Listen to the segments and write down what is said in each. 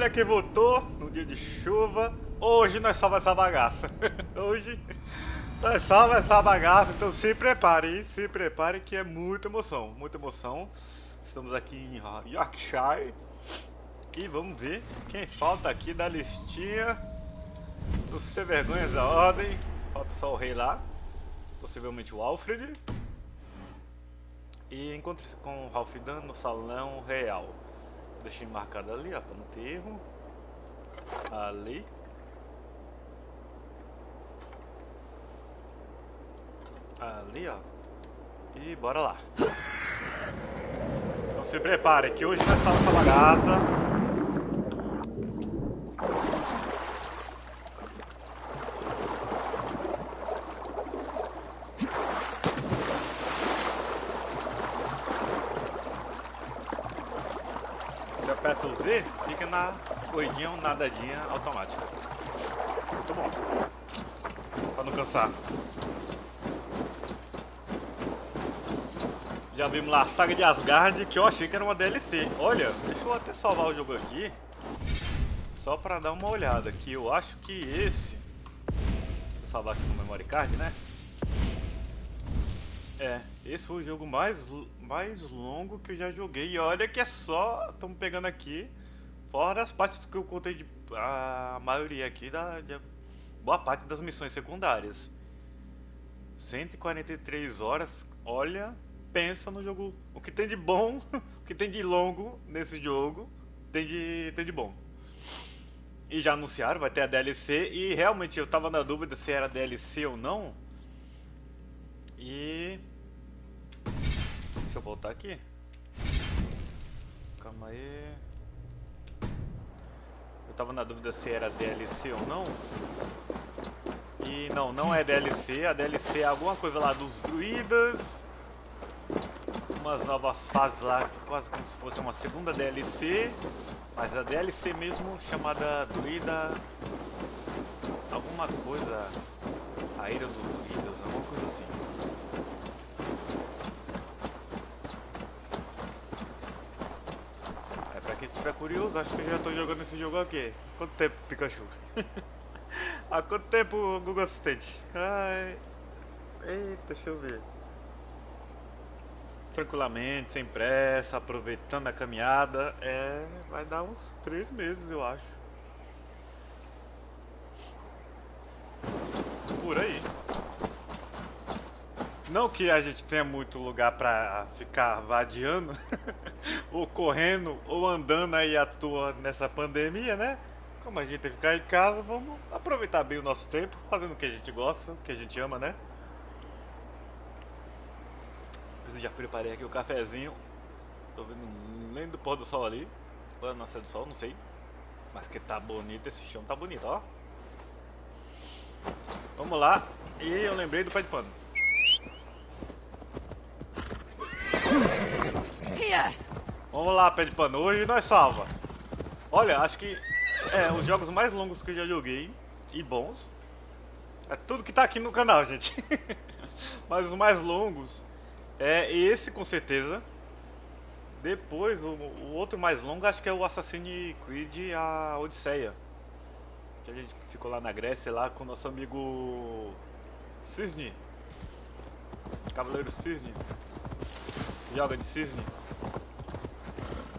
Olha quem voltou no dia de chuva. Hoje nós salva essa bagaça. Hoje nós salva essa bagaça. Então se prepare, hein? Se prepare que é muita emoção. Muita emoção. Estamos aqui em Yorkshire. E vamos ver quem falta aqui da listinha dos Sem Vergonhas da Ordem. Falta só o rei lá. Possivelmente o Alfred. E encontre-se com o Halfdan no salão real. Deixei marcado ali, ó, pra não ter erro. Ali. Ali, ó. E bora lá. Então se prepare que hoje nós salva essa bagaça. Aperta o Z, fica na corridinha ou nadadinha automática. Muito bom. Pra não cansar. Já vimos lá a saga de Asgard, que eu achei que era uma DLC. Olha, deixa eu até salvar o jogo aqui. Só pra dar uma olhada aqui. Eu acho que esse... Vou salvar aqui no memory card, né? Esse foi o jogo mais longo que eu já joguei. E olha que é só... Estamos pegando aqui. Fora as partes que eu contei de... A maioria aqui de boa parte das missões secundárias. 143 horas. Olha, pensa no jogo. O que tem de bom, o que tem de longo nesse jogo, tem de bom. E já anunciaram, vai ter a DLC. E realmente eu tava na dúvida se era DLC ou não. E... Deixa eu voltar aqui. Calma aí. Eu tava na dúvida se era DLC ou não. E não é DLC. A DLC é alguma coisa lá dos druidas. Umas novas fases lá, quase como se fosse uma segunda DLC. Mas a DLC mesmo chamada druida... Alguma coisa... A Ira dos Druidas, alguma coisa assim. Se tiver curioso, acho que eu já estou jogando esse jogo aqui. Quanto tempo, Pikachu? Há quanto tempo, Google Assistente? Ai. Eita, deixa eu ver. Tranquilamente, sem pressa, aproveitando a caminhada. Vai dar uns 3 meses, eu acho. Por aí. Não que a gente tenha muito lugar pra ficar vadiando, ou correndo, ou andando aí à toa nessa pandemia, né? Como a gente tem que ficar em casa, vamos aproveitar bem o nosso tempo, fazendo o que a gente gosta, o que a gente ama, né? Eu já preparei aqui o cafezinho. Tô vendo nem do pôr do sol ali. Ou é nascer do sol, não sei. Mas que tá bonito, esse chão tá bonito, ó. Vamos lá. E eu lembrei do pé de pano. Vamos lá, pé de pano. Hoje nós salva. Olha, acho que os jogos mais longos que eu já joguei e bons. É tudo que tá aqui no canal, gente. Mas os mais longos é esse, com certeza. Depois, o outro mais longo acho que é o Assassin's Creed, a Odisseia. Que a gente ficou lá na Grécia, lá com o nosso amigo Cisne. Cavaleiro Cisne. Joga de cisne.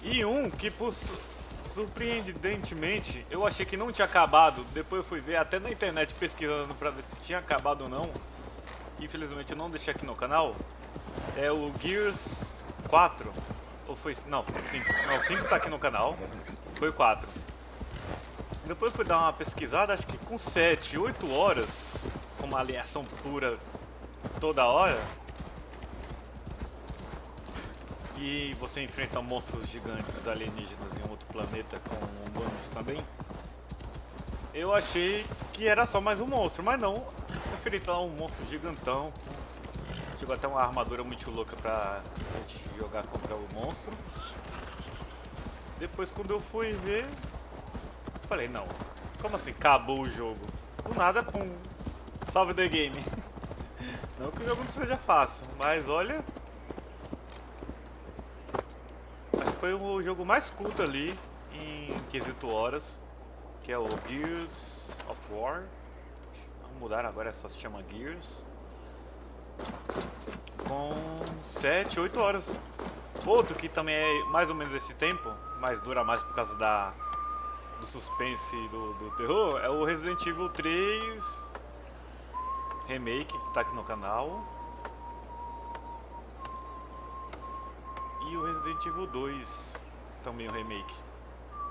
E um que, surpreendentemente, eu achei que não tinha acabado. Depois eu fui ver até na internet pesquisando pra ver se tinha acabado ou não. Infelizmente eu não deixei aqui no canal. É o Gears 4. Ou foi... Não, foi 5. Não, o 5 tá aqui no canal. Foi o 4. Depois fui dar uma pesquisada, acho que com 7, 8 horas, com uma aliação pura toda hora. E você enfrenta monstros gigantes alienígenas em outro planeta com humanos também. Eu achei que era só mais um monstro, mas não. Eu enfrentar um monstro gigantão. Chegou até uma armadura muito louca pra gente jogar contra o monstro. Depois quando eu fui ver, falei, não, como assim acabou o jogo? Do nada, pum, salve the game. Não que o jogo não seja fácil, mas olha... Acho que foi o jogo mais curto ali em quesito horas, que é o Gears of War. Vamos mudar agora, só se chama Gears. Com 7, 8 horas. Outro que também é mais ou menos esse tempo, mas dura mais por causa do suspense e do terror, é o Resident Evil 3 Remake, que tá aqui no canal. E o Resident Evil 2, também o remake.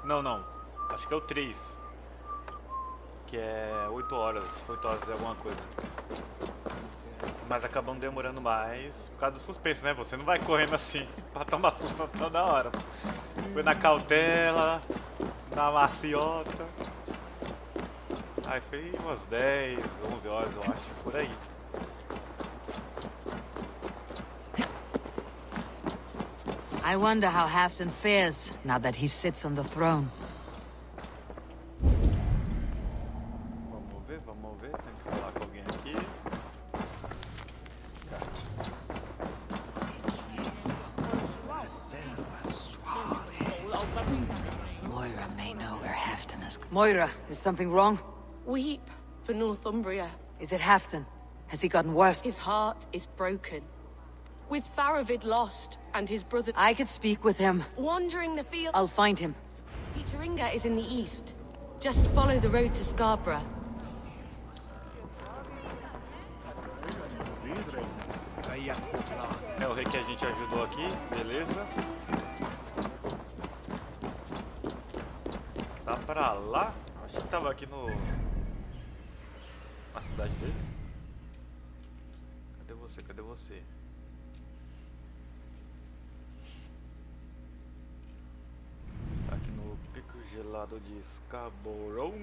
Não, acho que é o 3, que é 8 horas é alguma coisa. Mas acabam demorando mais por causa do suspense, né? Você não vai correndo assim pra tomar susto toda hora. Foi na cautela, na maciota. Aí foi umas 10, 11 horas, eu acho, por aí. I wonder how Halfdan fares now that he sits on the throne. Vamos ver. Tem que falar com alguém aqui. Moira may know where Halfdan is. Moira, is something wrong? Weep for Northumbria. Is it Halfdan? Has he gotten worse? His heart is broken. With Faravid lost, and his brother I could speak with him. wandering the field. I'll find him. Peteringa is in the east. Just follow the road to Scarborough. É o rei que a gente ajudou aqui, beleza. Tá pra lá? Acho que tava aqui na cidade dele. Cadê você? Tá aqui no pico gelado de Scarborough.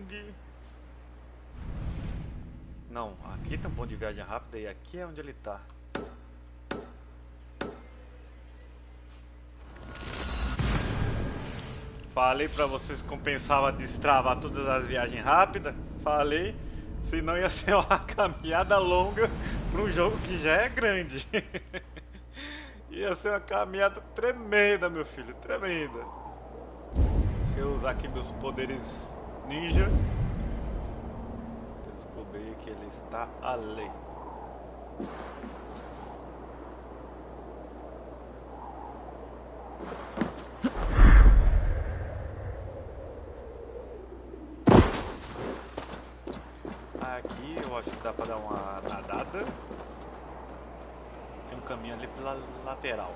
Não, aqui tem um ponto de viagem rápida e aqui é onde ele tá. Falei pra vocês que compensava destravar todas as viagens rápidas. Falei, senão ia ser uma caminhada longa para um jogo que já é grande. Ia ser uma caminhada tremenda, meu filho, tremenda. Deixa eu usar aqui meus poderes ninja. Descobri que ele está ali. Aqui eu acho que dá pra dar uma nadada. Tem um caminho ali pela lateral.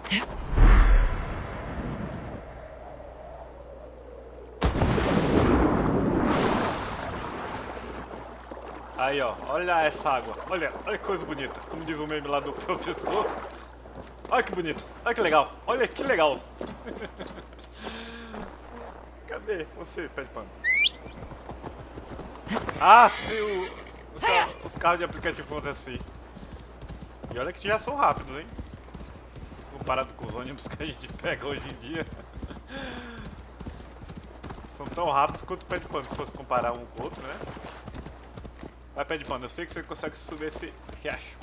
Aí ó, olha essa água. Olha que coisa bonita. Como diz o meme lá do professor. Olha que bonito, olha que legal. Olha que legal. Cadê você, pé de pano? Ah, se os carros de aplicativo fossem assim. E olha que já são rápidos, hein? Comparado com os ônibus que a gente pega hoje em dia. São tão rápidos quanto o pé de pano, se fosse comparar um com o outro, né? Vai, pé de pano, eu sei que você consegue subir esse riacho.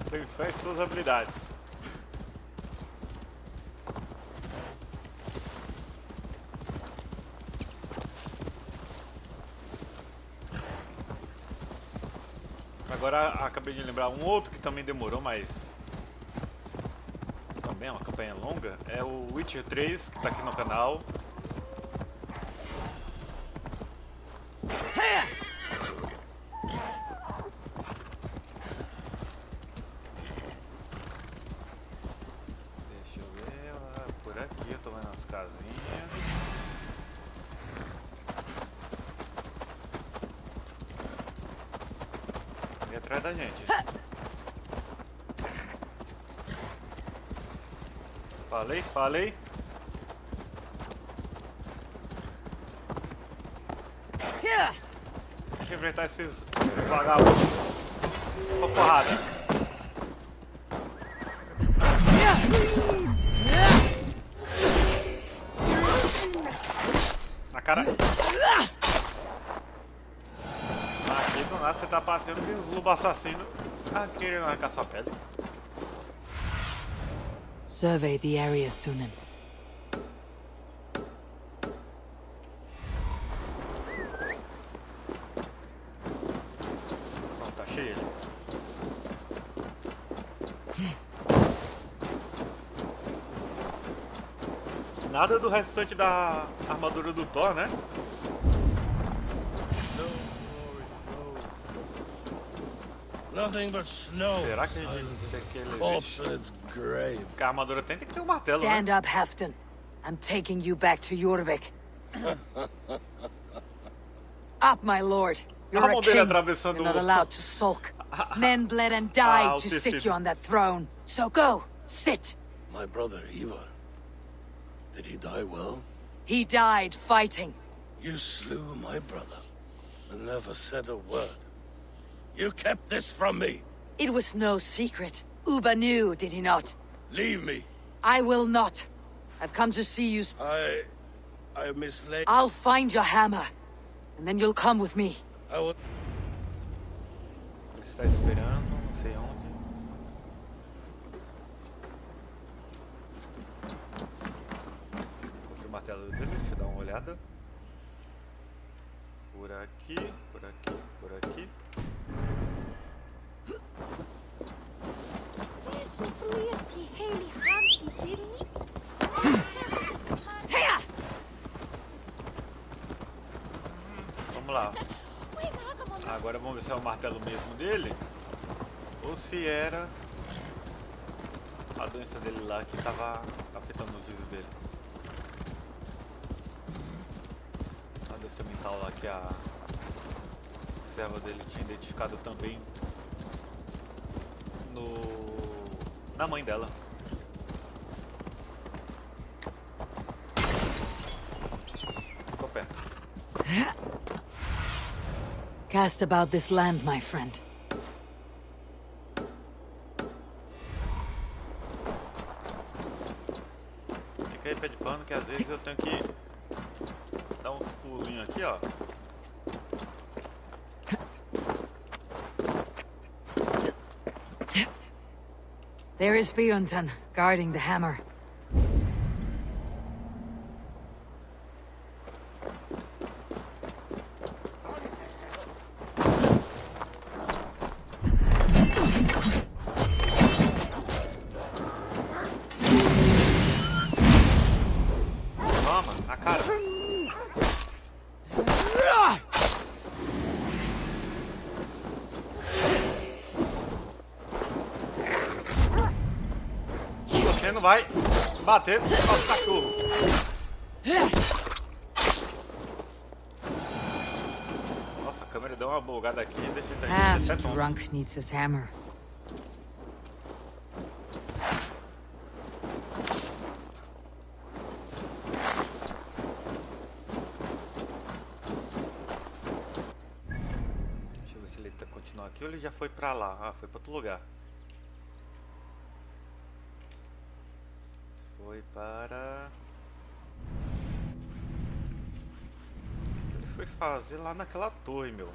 Tenho fé em suas habilidades. Agora acabei de lembrar um outro que também demorou, mas também é uma campanha longa. É o Witcher 3, que tá aqui no canal. Deixa eu ver, por aqui eu tô vendo as casinhas. Vem atrás da gente. Falei. Deixa eu enfrentar esses vagabundos. Uma porrada. Na cara. Aqui do nada você tá passeando com os lobos assassinos. Ah, querendo arrancar sua pele. Survey the area, Sunan. Pronto, achei ele. Nada do restante da armadura do Thor, né? Nothing but snow. Será que a gente tem que ele Corpse in its grave. Porque a armadura tem que ter um martelo, Stand né? up, Halfdan. I'm taking you back to Jorvik. Up, my lord. You're A a mão dele king. atravessando You're not o- allowed to sulk. Men bled and died o to sit tecido. you on that throne. So go, sit. My brother Ivar. Did he die well? He died fighting. You slew my brother and never said a word. You kept this from me. It was no secret. Uba knew, did he not? Leave me. I will not. I've come to see you. I mislaid. I'll find your hammer. And then you'll come with me. I will. Ele está esperando, não sei onde. Encontrei o martelo dele, deixa eu dar uma olhada. Por aqui, por aqui, por aqui. Vamos lá. Agora vamos ver se é o martelo mesmo dele ou se era a doença dele lá que estava afetando o juízo dele. A doença mental lá que a serva dele tinha identificado também na mãe dela. Ficou perto. Cast about this land, my friend. Fica aí, pé de pano, que às vezes eu tenho que dar uns pulinhos aqui, ó. There is Bjornson, guarding the hammer. Toma, na cara. Você não vai bater no nosso cachorro. Nossa, a câmera deu uma bugada aqui e deixa a Half gente até tonto. drunk needs his hammer. Deixa eu ver se ele continua aqui ou ele já foi pra lá. Ah, foi pra outro lugar. Foi para... O que ele foi fazer lá naquela torre, meu?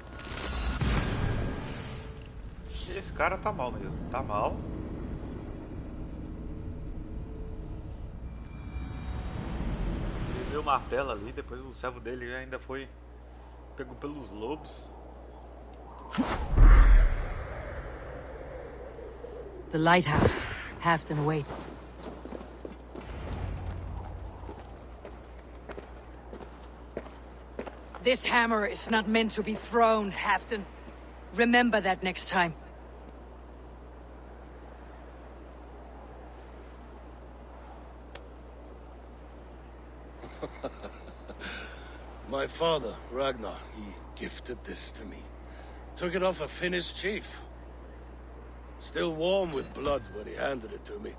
Esse cara tá mal mesmo. Tá mal. Ele viu o martelo ali, depois o servo dele ainda foi pego pelos lobos. The lighthouse. Halfdan waits. This hammer is not meant to be thrown, Halfdan. Remember that next time. My father, Ragnar, he gifted this to me. Took it off a Finnish chief. Still warm with blood when he handed it to me.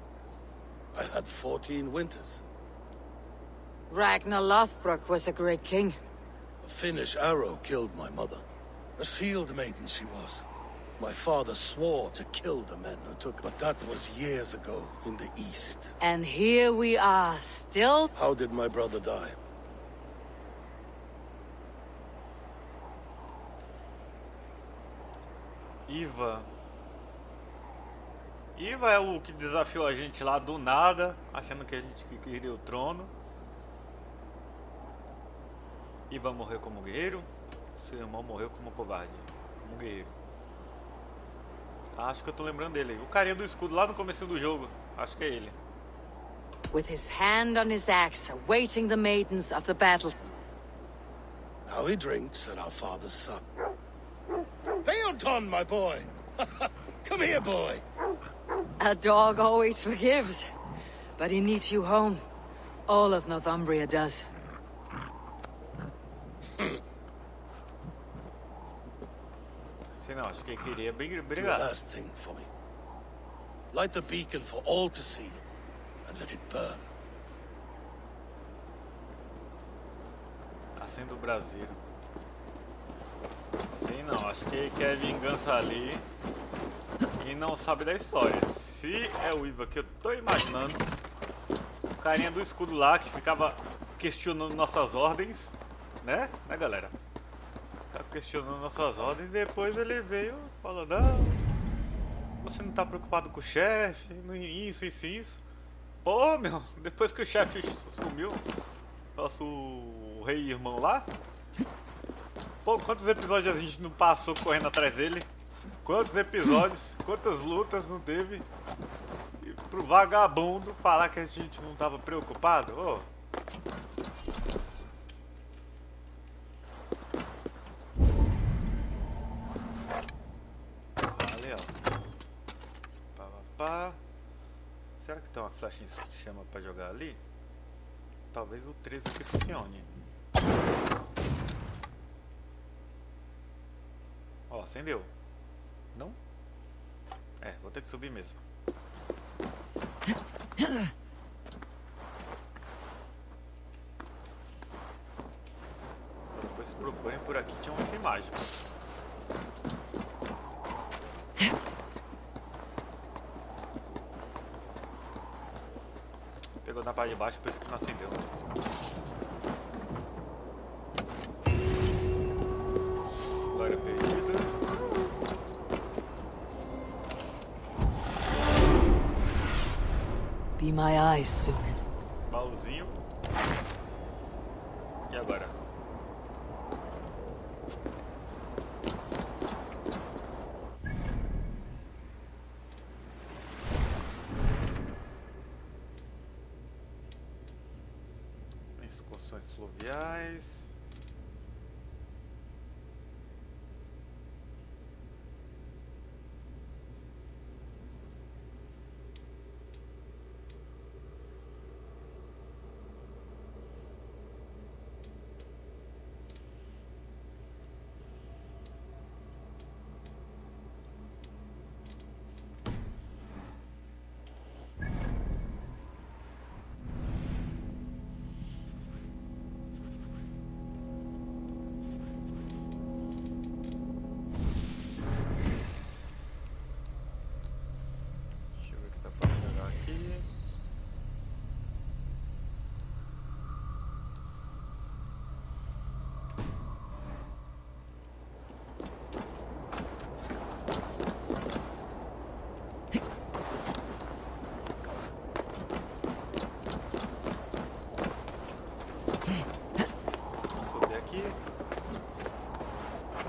I had 14 winters. Ragnar Lothbrok was a great king. A Finnish arrow killed my mother. A shield maiden she was. My father swore to kill the men who took her, but that was years ago in the east. And here we are, still... How did my brother die? E vai o que desafiou a gente lá do nada, achando que a gente queria o trono. E vai morrer como guerreiro. Seu irmão morreu como covarde. Como guerreiro. Acho que eu tô lembrando dele. O carinha do escudo lá no começo do jogo. Acho que é ele. With his hand on his axe, awaiting the maidens of the battle. Now he drinks at our father's son. Phaeton, my boy! Come here, boy! A dog always forgives, but he needs you home. All of Northumbria does. Sei não, acho que ele queria Do a brigar. last thing for me. Light the beacon for all to see, and let it burn. Acendo o braseiro. Sei não, acho que ele quer vingança ali. E não sabe da história. Se é o Iva que eu tô imaginando, o carinha do escudo lá que ficava questionando nossas ordens, né galera? Ficava questionando nossas ordens, depois ele veio falando, não, você não tá preocupado com o chefe, isso. Pô, meu, depois que o chefe sumiu, nosso rei irmão lá, pô, quantos episódios a gente não passou correndo atrás dele? Quantos episódios, quantas lutas não teve? E pro vagabundo falar que a gente não tava preocupado? Ô. Valeu. Pá. Será que tem uma flecha em chama pra jogar ali? Talvez o 13 que funcione. Ó, acendeu. Não? É, vou ter que subir mesmo. Depois procurem por aqui, tinha um item mágico. Pegou na parte de baixo, por isso que não acendeu. Glória perdida. Be my eyes soon. Baúzinho. E agora? Excursões fluviais. Deixa eu ver o que dá pra pegar aqui. Subir aqui.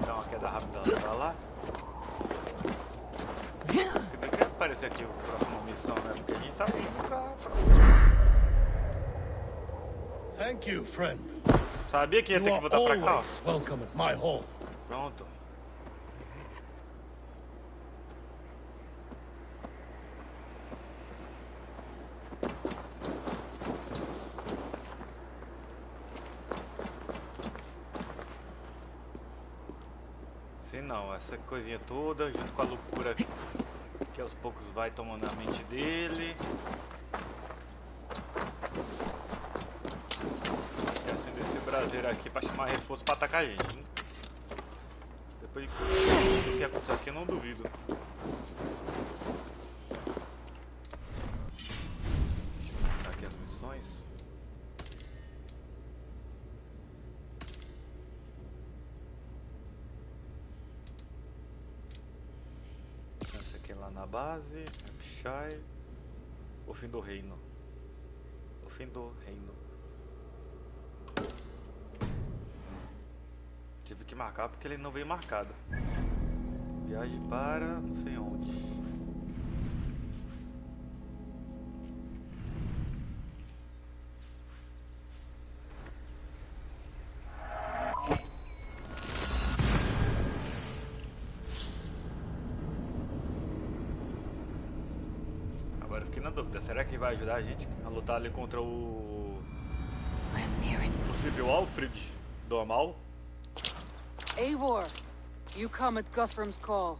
Dar uma queda rápida pra lá. Porque daqui aparecer aqui a próxima missão, né? Porque a gente tá indo pra... Thank you, friend. Sabia que ia You ter que are voltar pra cá, ó. always welcome at my hall. Pronto. Sei não, essa coisinha toda, junto com a loucura que aos poucos vai tomando a mente dele. Acho que acender esse braseiro aqui pra chamar reforço pra atacar a gente, né? Depois do que acontecer aqui eu não duvido. Deixa eu botar aqui as missões. Essa aqui é lá na base. Achai. O fim do reino. O fim do reino. Tive que marcar porque ele não veio marcado. Viagem para não sei onde. Agora eu fiquei na dúvida. Será que vai ajudar a gente a lutar ali contra o I'm nearing. possível Alfred do mal? Eivor, you come at Guthrum's call.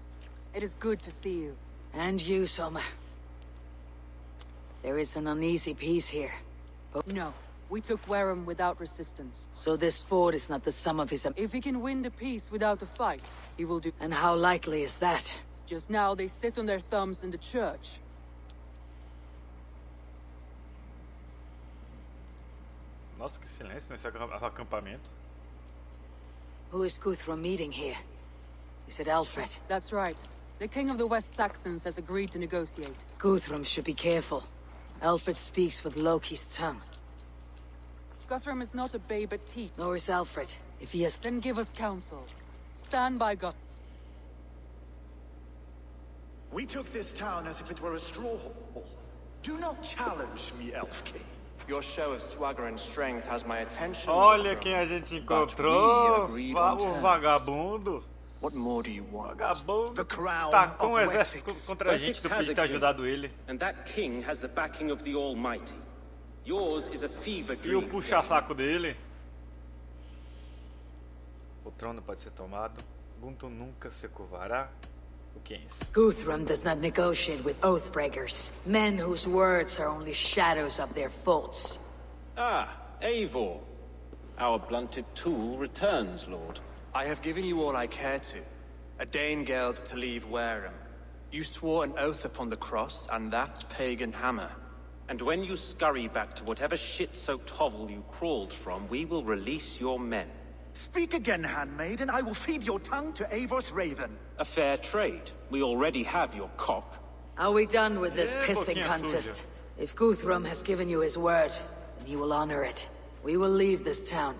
It is good to see you. And you, Soma. There is an uneasy peace here. No, we took Wareham without resistance. So this fort is not the sum of his... If he can win the peace without a fight, he will do. And how likely is that? Just now they sit on their thumbs in the church. Nossa, que silêncio nesse acampamento. Who is Guthrum meeting here? Is it Alfred? That's right. The king of the West Saxons has agreed to negotiate. Guthrum should be careful. Alfred speaks with Loki's tongue. Guthrum is not a babe at teeth. Nor is Alfred, if he has... Then give us counsel. Stand by Guthrum. We took this town as if it were a straw hall. Do not challenge me, Elf King. Your show of swagger and strength has my attention. Olha Guthrum. quem a gente But we encontrou. agreed on O terms. vagabundo. What more do you want? Vagabundo. The crown Tacou um of exército Wessex. contra a gente Wessex depois has de a ter king. ajudado ele. And that king has the backing of the Almighty. Yours is a fever E o dream. puxa-saco dele. O trono pode ser tomado. Gunto nunca se curvará. O que é isso? Guthrum does not negotiate with oathbreakers. Men whose words are only shadows of their faults. Ah, Eivor. Our blunted tool returns, Lord. I have given you all I care to. A Danegeld to leave Wareham. You swore an oath upon the cross, and that pagan hammer. And when you scurry back to whatever shit-soaked hovel you crawled from, we will release your men. Speak again, handmaid, and I will feed your tongue to Eivor's raven. A fair trade. We already have your cock. Are we done with this Yeah, pissing boquinha contest? suja. If Guthrum has given you his word, then he will honor it. We will leave this town.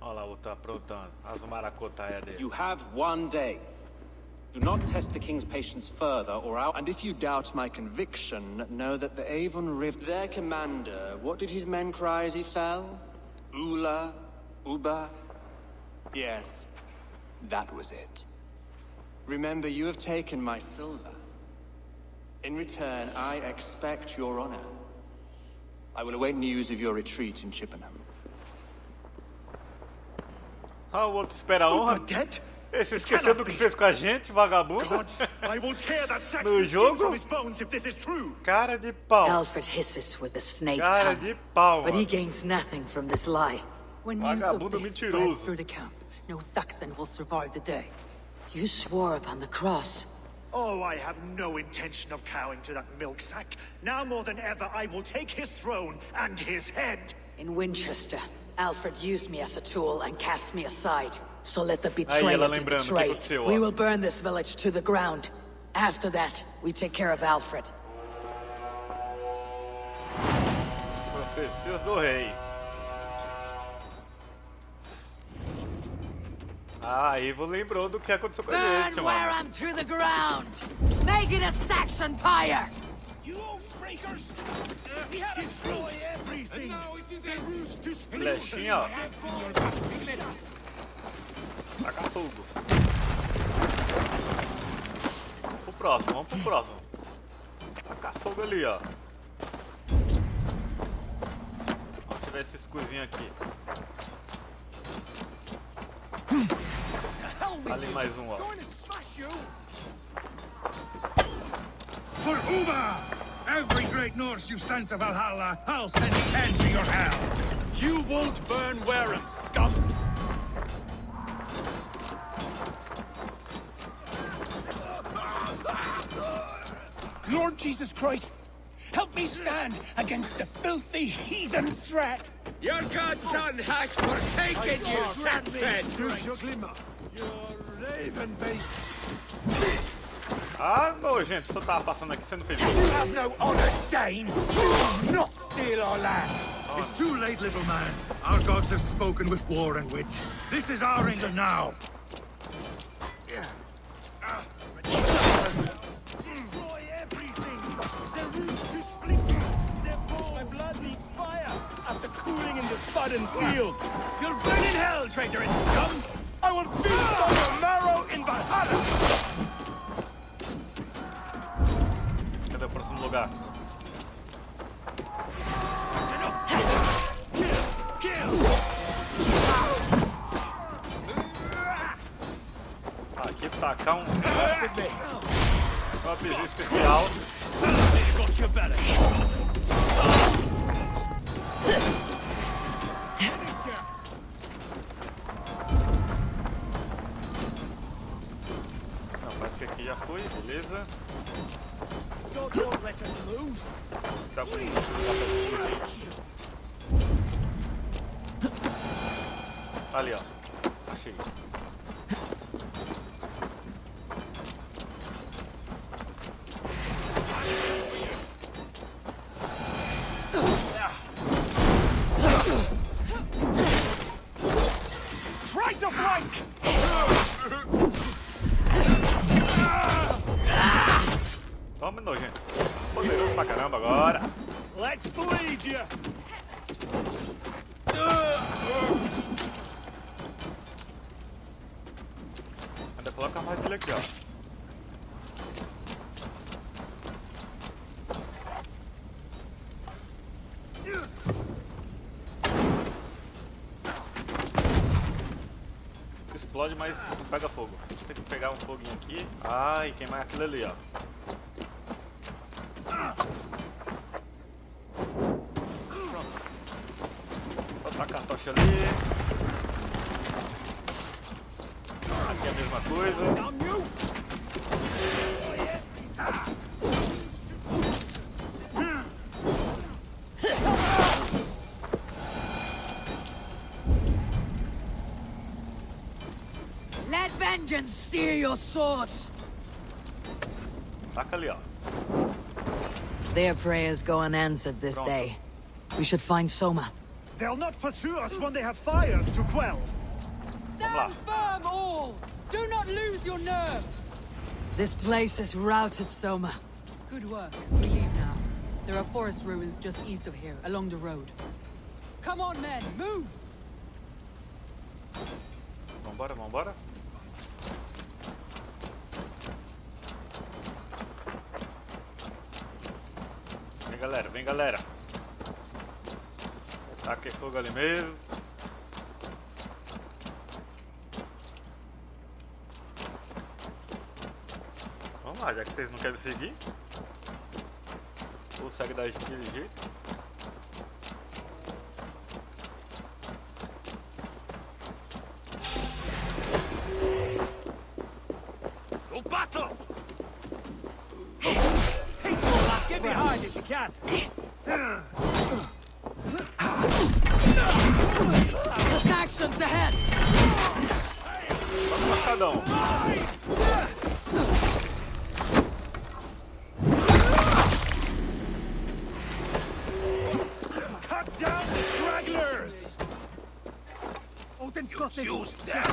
Olha lá o outro aprontando. As maracotaias dele. You have one day. Do not test the king's patience further, or I'll... And if you doubt my conviction, know that the Avon River... Their commander, what did his men cry as he fell? Ula? Uba? Yes, that was it. Remember, you have taken my silver. In return, I expect your honor. I will await news of your retreat in Chippenham. Ah, o outro espera a honra. Dead? Esse esqueceu do que fez com a gente, vagabundo. Gods, I will tear that No Saxon skin jogo? from his bones if this is true. Cara de pau. Alfred hisses with the snake Cara tongue. de pau, But he mano. gains nothing from this lie. When news of Vagabundo this mentiroso. spreads through the camp, no Saxon will survive the day. You swore upon the cross. Oh, I have no intention of cowing to that milk sack. Now more than ever, I will take his throne and his head. In Winchester, Alfred used me as a tool and cast me aside. So let the Aí betrayer ela be lembrando o que betrayed. aconteceu, ó. We will burn this village to the ground. After that, we take care of Alfred. Profecias do rei. Ah, Ivo lembrou do que aconteceu com a Burn gente, mano. Wareham to the ground! Make it a Saxon pyre! You oathbreakers! We have destroy everything! Now it is a ruse to split. Flechinha, ó. Taca fogo. Vamos pro próximo, vamos pro próximo. Taca fogo ali, ó. Vamos tiver esses coisinhos aqui. Ali mais um, ó. For Uber! Every great Norse you've sent to Valhalla, I'll send 10 to your hell! You won't burn Wareham, scum! Lord Jesus Christ, help me stand against the filthy heathen threat! Your godson has forsaken you, Saxon! Ah, nojento, só tava passando aqui, você não fez isso. You have no honor, Dane! You will not steal our land! It's too late, little man. Our gods have spoken with war and wit. This is our England now. Destroy everything! Their roots to splinters! Their bones! My blood needs fire after cooling in the sodden field! You'll burn in hell, traitorous scum! I will feast on your marrow in Valhalla! Cadê o próximo lugar? That's enough! Kill! Aqui tacar um With me! golpezinho especial. You got your belly! Não, parece que aqui já foi, beleza. God won't let us lose! Está com lugar pra explodir. Ali, ó. Achei. Try to flank! Toma, nojento. Poderoso pra caramba agora. Let's bleed you! Ainda coloca a mais dele aqui, ó. Explode, mas não pega fogo. Tem que pegar um foguinho aqui. Ah, e queimar aquilo ali, ó. Pronto. Só tacar a tocha ali. Aqui é a mesma coisa. Damn you! Let vengeance steer your swords. Taca ali, ó. Their prayers go unanswered this Pronto. day. We should find Soma. They'll not pursue us when they have fires to quell. Vamos lá. Firm all! Do not lose your nerve! This place has routed Soma. Good work. We leave now. There are forest ruins just east of here, along the road. Come on, men, move! Vambora, vambora. Vem, galera, vem, galera. Taquei fogo ali mesmo. Vamos lá, já que vocês não querem me seguir. Ou segue daquele jeito. To battle! Take your last! Get behind if you can! The Saxons ahead! Vamos, machadão. Cut down the stragglers! Odin's got this. Use that!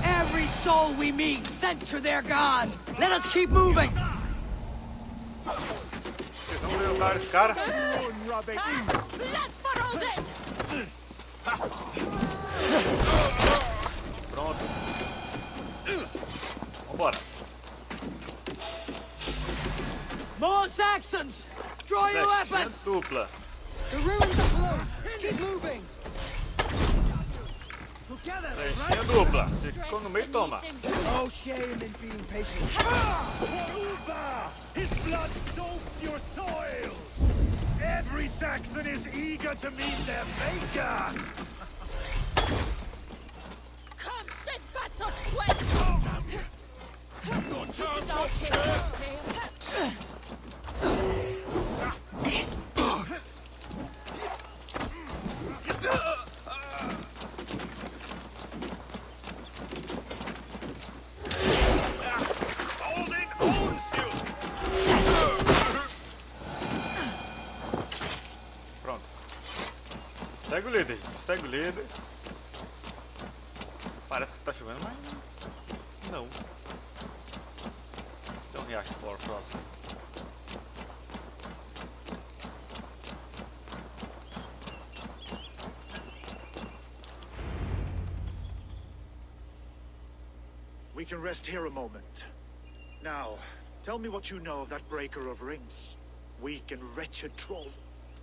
Every soul we meet sent to their gods. Let us keep moving. Vocês vão derrotar esse cara? Pronto. Vambora. More Saxons! Draw your Flechinha weapons! dupla. The ruins are close! Keep moving! Flechinha dupla. Ficou no meio, toma. No shame in being patient. For Uba! His blood soaks your soil! Every Saxon is eager to meet their maker! Come, sit back to sweat! No chance of o líder, gente. Segue o líder. Parece que tá chovendo, mas não. Tem um riacho por próximo. We can rest here a moment. Now, tell me what you know of that breaker of rings. Weak and wretched troll.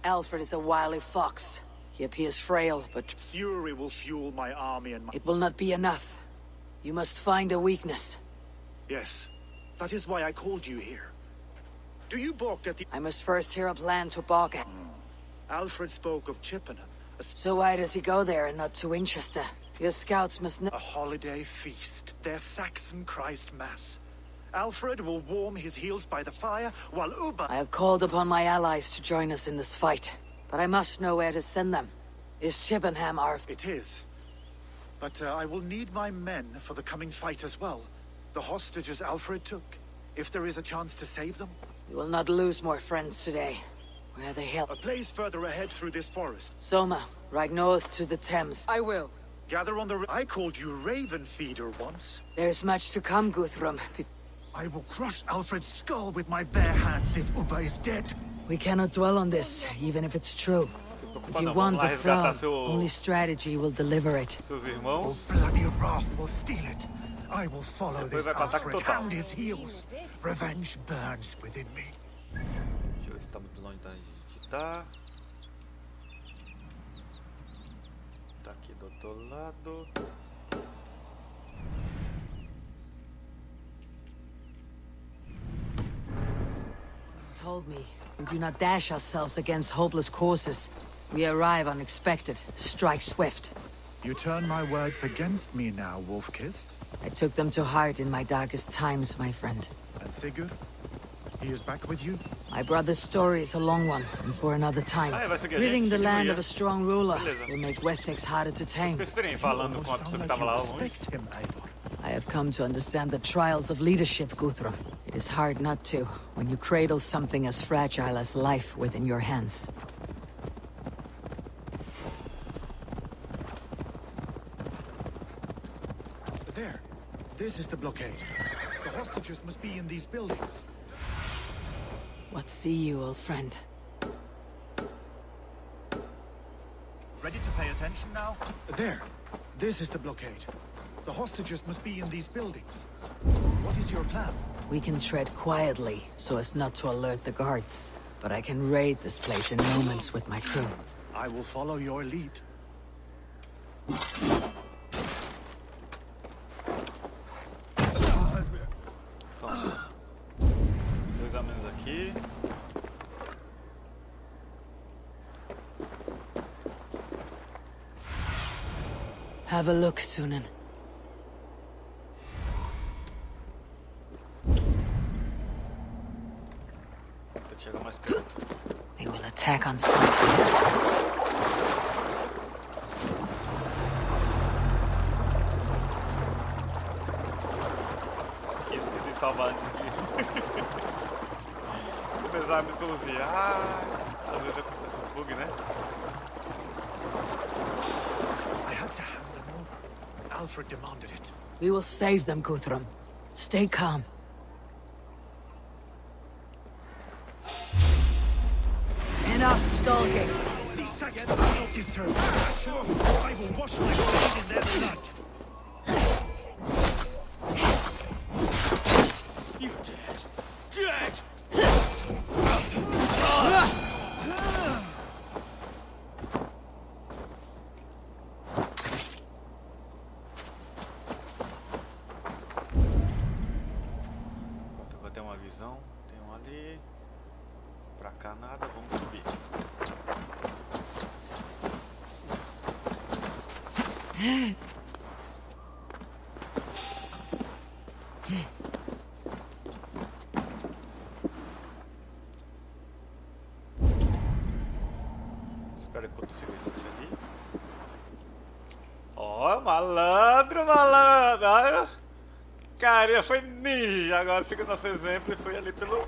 Alfred is a wily fox. He appears frail, but Fury will fuel my army and my... it will not be enough. You must find a weakness. Yes, that is why I called you here. Do you balk at the... I must first hear a plan to balk at. Alfred spoke of Chippenham. So why does he go there and not to Winchester? Your scouts must know. A holiday feast. Their Saxon Christ Mass. Alfred will warm his heels by the fire, while Uba... I have called upon my allies to join us in this fight, but I must know where to send them. Is Chippenham our... It is. But I will need my men for the coming fight as well. The hostages Alfred took. If there is a chance to save them. We will not lose more friends today. Where the hell... A place further ahead through this forest. Soma, ride north to the Thames. I will. Gather on the... I called you Raven Feeder once. There's much to come, Guthrum. I will crush Alfred's skull with my bare hands if Uba is dead. We cannot dwell on this, even if it's true. If you Não, want vamos lá the resgatar throne, only strategy will deliver it. seus irmãos. Bloody wrath will steal it. I will follow Depois this vai pra ataque Alfred total. and his heels. Revenge burns within me. Deixa eu ver se tá muito longe da gente tá. Tá aqui do outro lado. Told me, we do not dash ourselves against hopeless courses. We arrive unexpected, strike swift. You turn my words against me now, Wolf-Kissed? I took them to heart in my darkest times, my friend. And Sigurd? He is back with you? My brother's story is a long one, and for another time. Vai seguir a Ridding gente, the land ia. of a strong ruler Beleza. will make Wessex harder to tame. Ficou estranho falando com a pessoa que tava lá longe. respect him, Eivor. I have come to understand the trials of leadership, Guthrum. It is hard not to, when you cradle something as fragile as life within your hands. There. This is the blockade. The hostages must be in these buildings. What see you, old friend? Ready to pay attention now? There. This is the blockade. The hostages must be in these buildings. What is your plan? We can tread quietly, so as not to alert the guards. But I can raid this place in moments with my crew. I will follow your lead. Toma. Dois a menos aqui. Have a look, Sunan. Tem que chegar mais perto. They will attack on sight. Eu esqueci de salvar antes de começar a missãozinha. Às vezes acontece esses bugs, né? I had to hand them over. Alfred demanded it. We will save them, Guthrum. Stay calm. Enough skulking. These Saxons don't deserve passion. I will wash my blade in their blood. You dead! Dead! Agora tem uma visão. Tem um ali. Pra cá nada, vamos subir. Espera enquanto sigo isso ali. Ó, malandro, malandro! Olha. Cara, foi ninja. Agora seguindo nosso exemplo e foi ali pelo.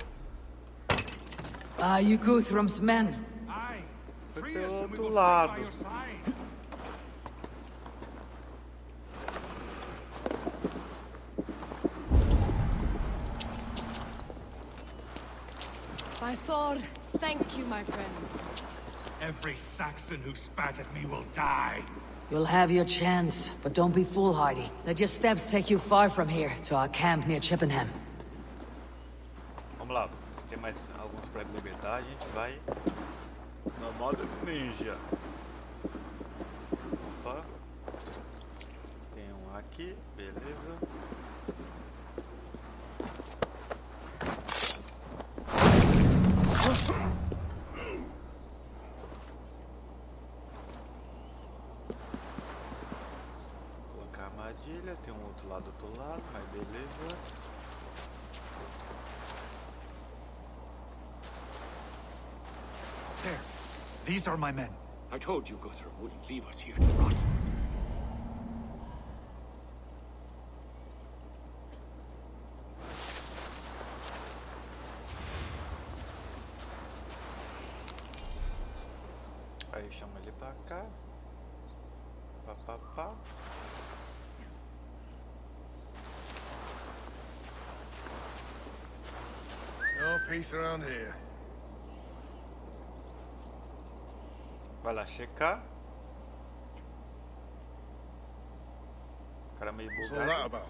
Are you Guthrum's men? Aye. foi free pelo us and we outro will fight by lado. your side. By Thor, thank you, my friend. Every Saxon who spat at me will die. You'll have your chance, but don't be foolhardy. Let your steps take you far from here, to our camp near Chippenham. Vamos lá, se tem mais alguns pra libertar, a gente vai no modo ninja. Opa. Tem um aqui, beleza. Colocar a armadilha, tem um outro lado do outro lado, mas beleza. There. These are my men. I told you Guthrum wouldn't leave us here to rot. Aí chama ele pra cá. Pá, pá, pá. No peace around here. Vai lá checar. O cara meio What's all that bugado. about?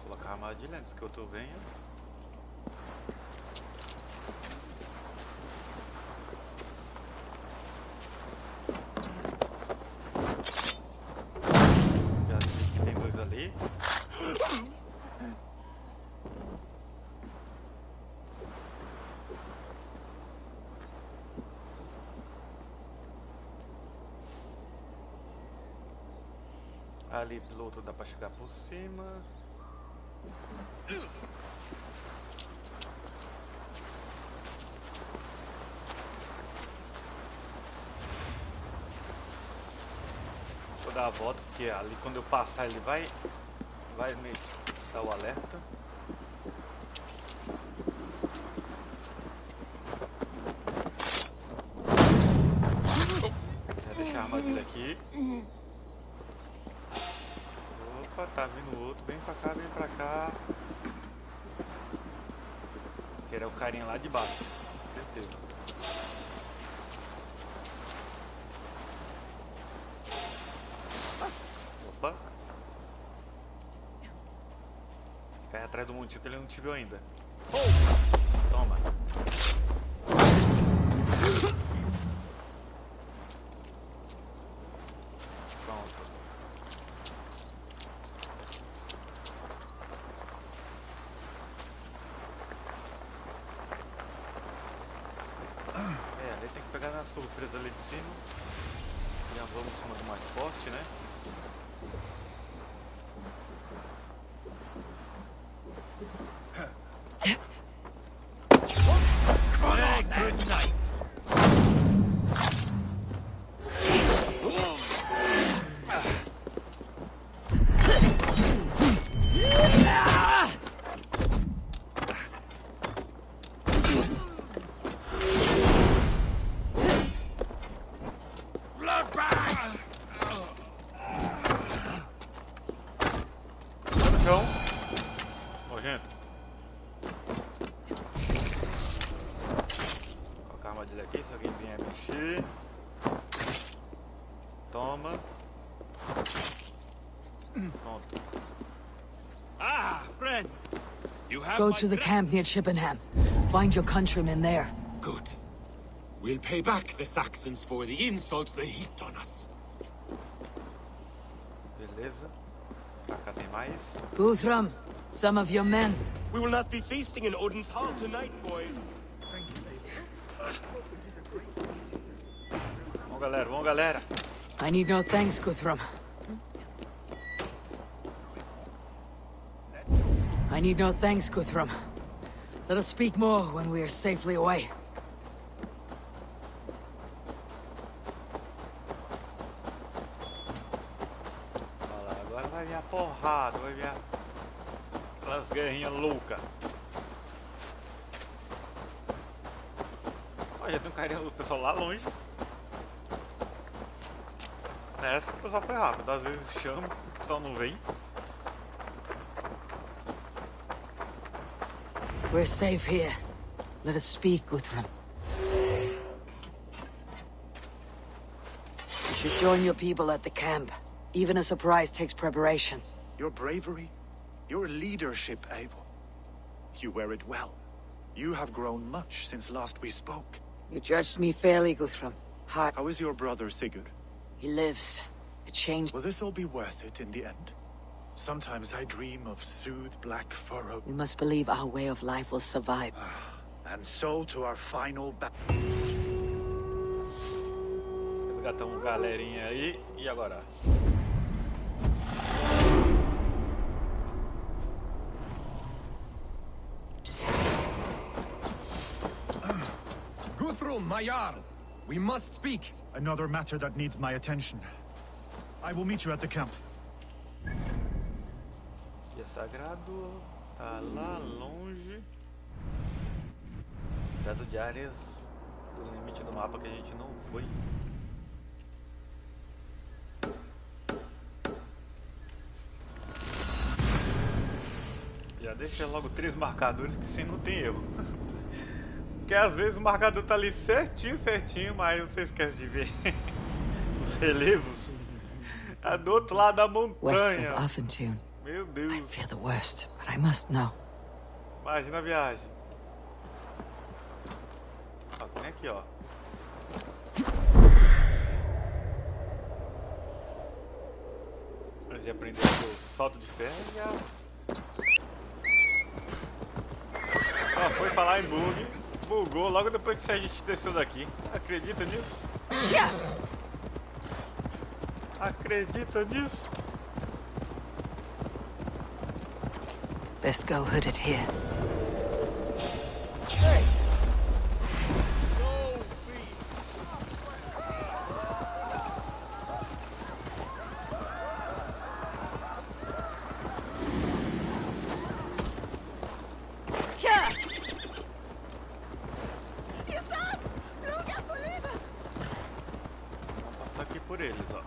Colocar a armadilha antes que o outro venha. Já vi que tem dois ali. Ali pelo outro dá pra chegar por cima. Vou dar a volta porque ali quando eu passar ele vai me dar o alerta. Já deixar a armadilha aqui. Opa, tá vindo outro. Vem pra cá, vem pra cá. Que era o carinha lá de baixo. Certeza. Opa. Fica aí atrás do montinho que ele não te viu ainda. Toma. Pronto. Ali tem que pegar na surpresa ali de cima. Já vamos em cima do mais forte, né? Good night. Tá no chão. Nojento. Colocar a armadilha aqui, se alguém vier mexer. Toma. Pronto. Ah, friend. You have Go my to the gra- camp near Chippenham. Find your countrymen there. Good. We'll pay back the Saxons for the insults they heaped on us. Beleza. Pra cá tem mais. Guthrum, some of your men. We will not be feasting in Odin's hall tonight, boys. Vamos galera, vamos galera. I need no thanks, Guthrum. I need no thanks, Guthrum. Let us speak more when we are safely away. As guerrinhas loucas. Ó, já tem um carinha do pessoal lá longe. Nessa o pessoal foi rápido. Às vezes chama, o pessoal não vem. We're safe here. Let us speak, Guthrum. You should join your people at the camp. Even a surprise takes preparation. Your bravery, your leadership, Eivor. You wear it well. You have grown much since last we spoke. You judged me fairly, Guthrum. How is your brother, Sigurd? He lives. It changed. Will this all be worth it in the end? Sometimes I dream of soothed black furrow. We must believe our way of life will survive. And so to our final Resgatamos galerinha aí. E agora? Guthrum, my Jarl! We must speak! Another matter that needs my attention. I will meet you at the camp. Guia Sagrado tá lá longe. Perto de áreas do limite do mapa que a gente não foi. Já deixa logo 3 marcadores que assim não tem erro. Porque às vezes o marcador tá ali certinho, mas você esquece de ver os relevos. Tá do outro lado da West montanha. of Offentune. Meu I Deus. fear the worst, but I must know. Imagina a viagem. Ó, tem aqui, ó. A gente aprendeu o salto de ferro. Só foi falar em bug. Bugou logo depois que a gente desceu daqui. Acredita nisso? Acredita nisso? Best go hooded here. Vou passar aqui por eles, ó.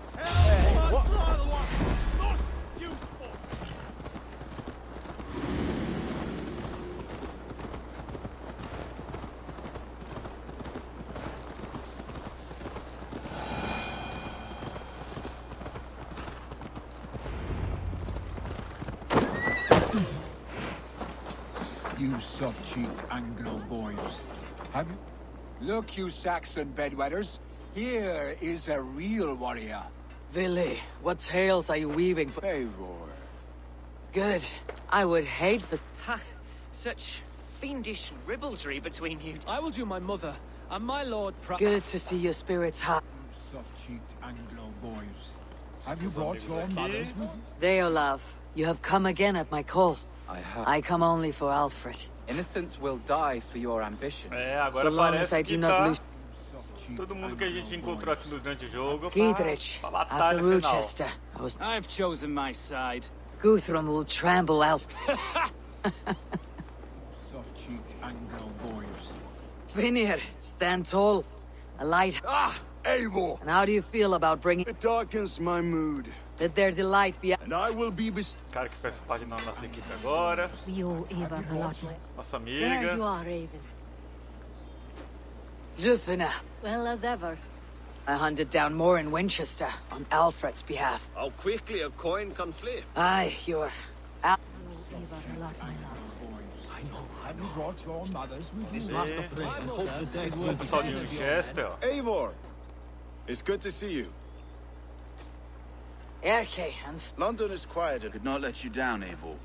You soft-cheeked Anglo boys. Have you? Look, you Saxon bedwetters. Here is a real warrior. Vili, what tales are you weaving for? Eivor. Good. I would hate for... Ha! Such fiendish ribaldry between you. I will do my mother, and my lord Good to see your spirits high. Soft-cheeked Anglo boys. Have you brought your mothers with you? Deolav, you have come again at my call. I have. I come only for Alfred. Innocents will die for your ambitions. É, agora So long as I parece do que not tá lose... todo mundo que a gente encontrou aqui durante o jogo Giedrich, pra after batalha final. Rochester, I was... I've chosen my side. Guthrum will trample Alfred. Soft-cheeked Anglo boys. Vinir, stand tall. A light... Ah! Eivor! And how do you feel about bringing... It darkens my mood. Let their delight be... And I will be Cara que faz parte da nossa equipe agora. Nossa amiga. Raven. Lufina. Well as ever. I hunted down more in Winchester on Alfred's behalf. How quickly a coin can flip. Aye, you're... Have you brought your mothers with you? O pessoal de Winchester, ó. Eivor! It's good to see you. Erke, and... London is quieter. Could not let you down, Eivor.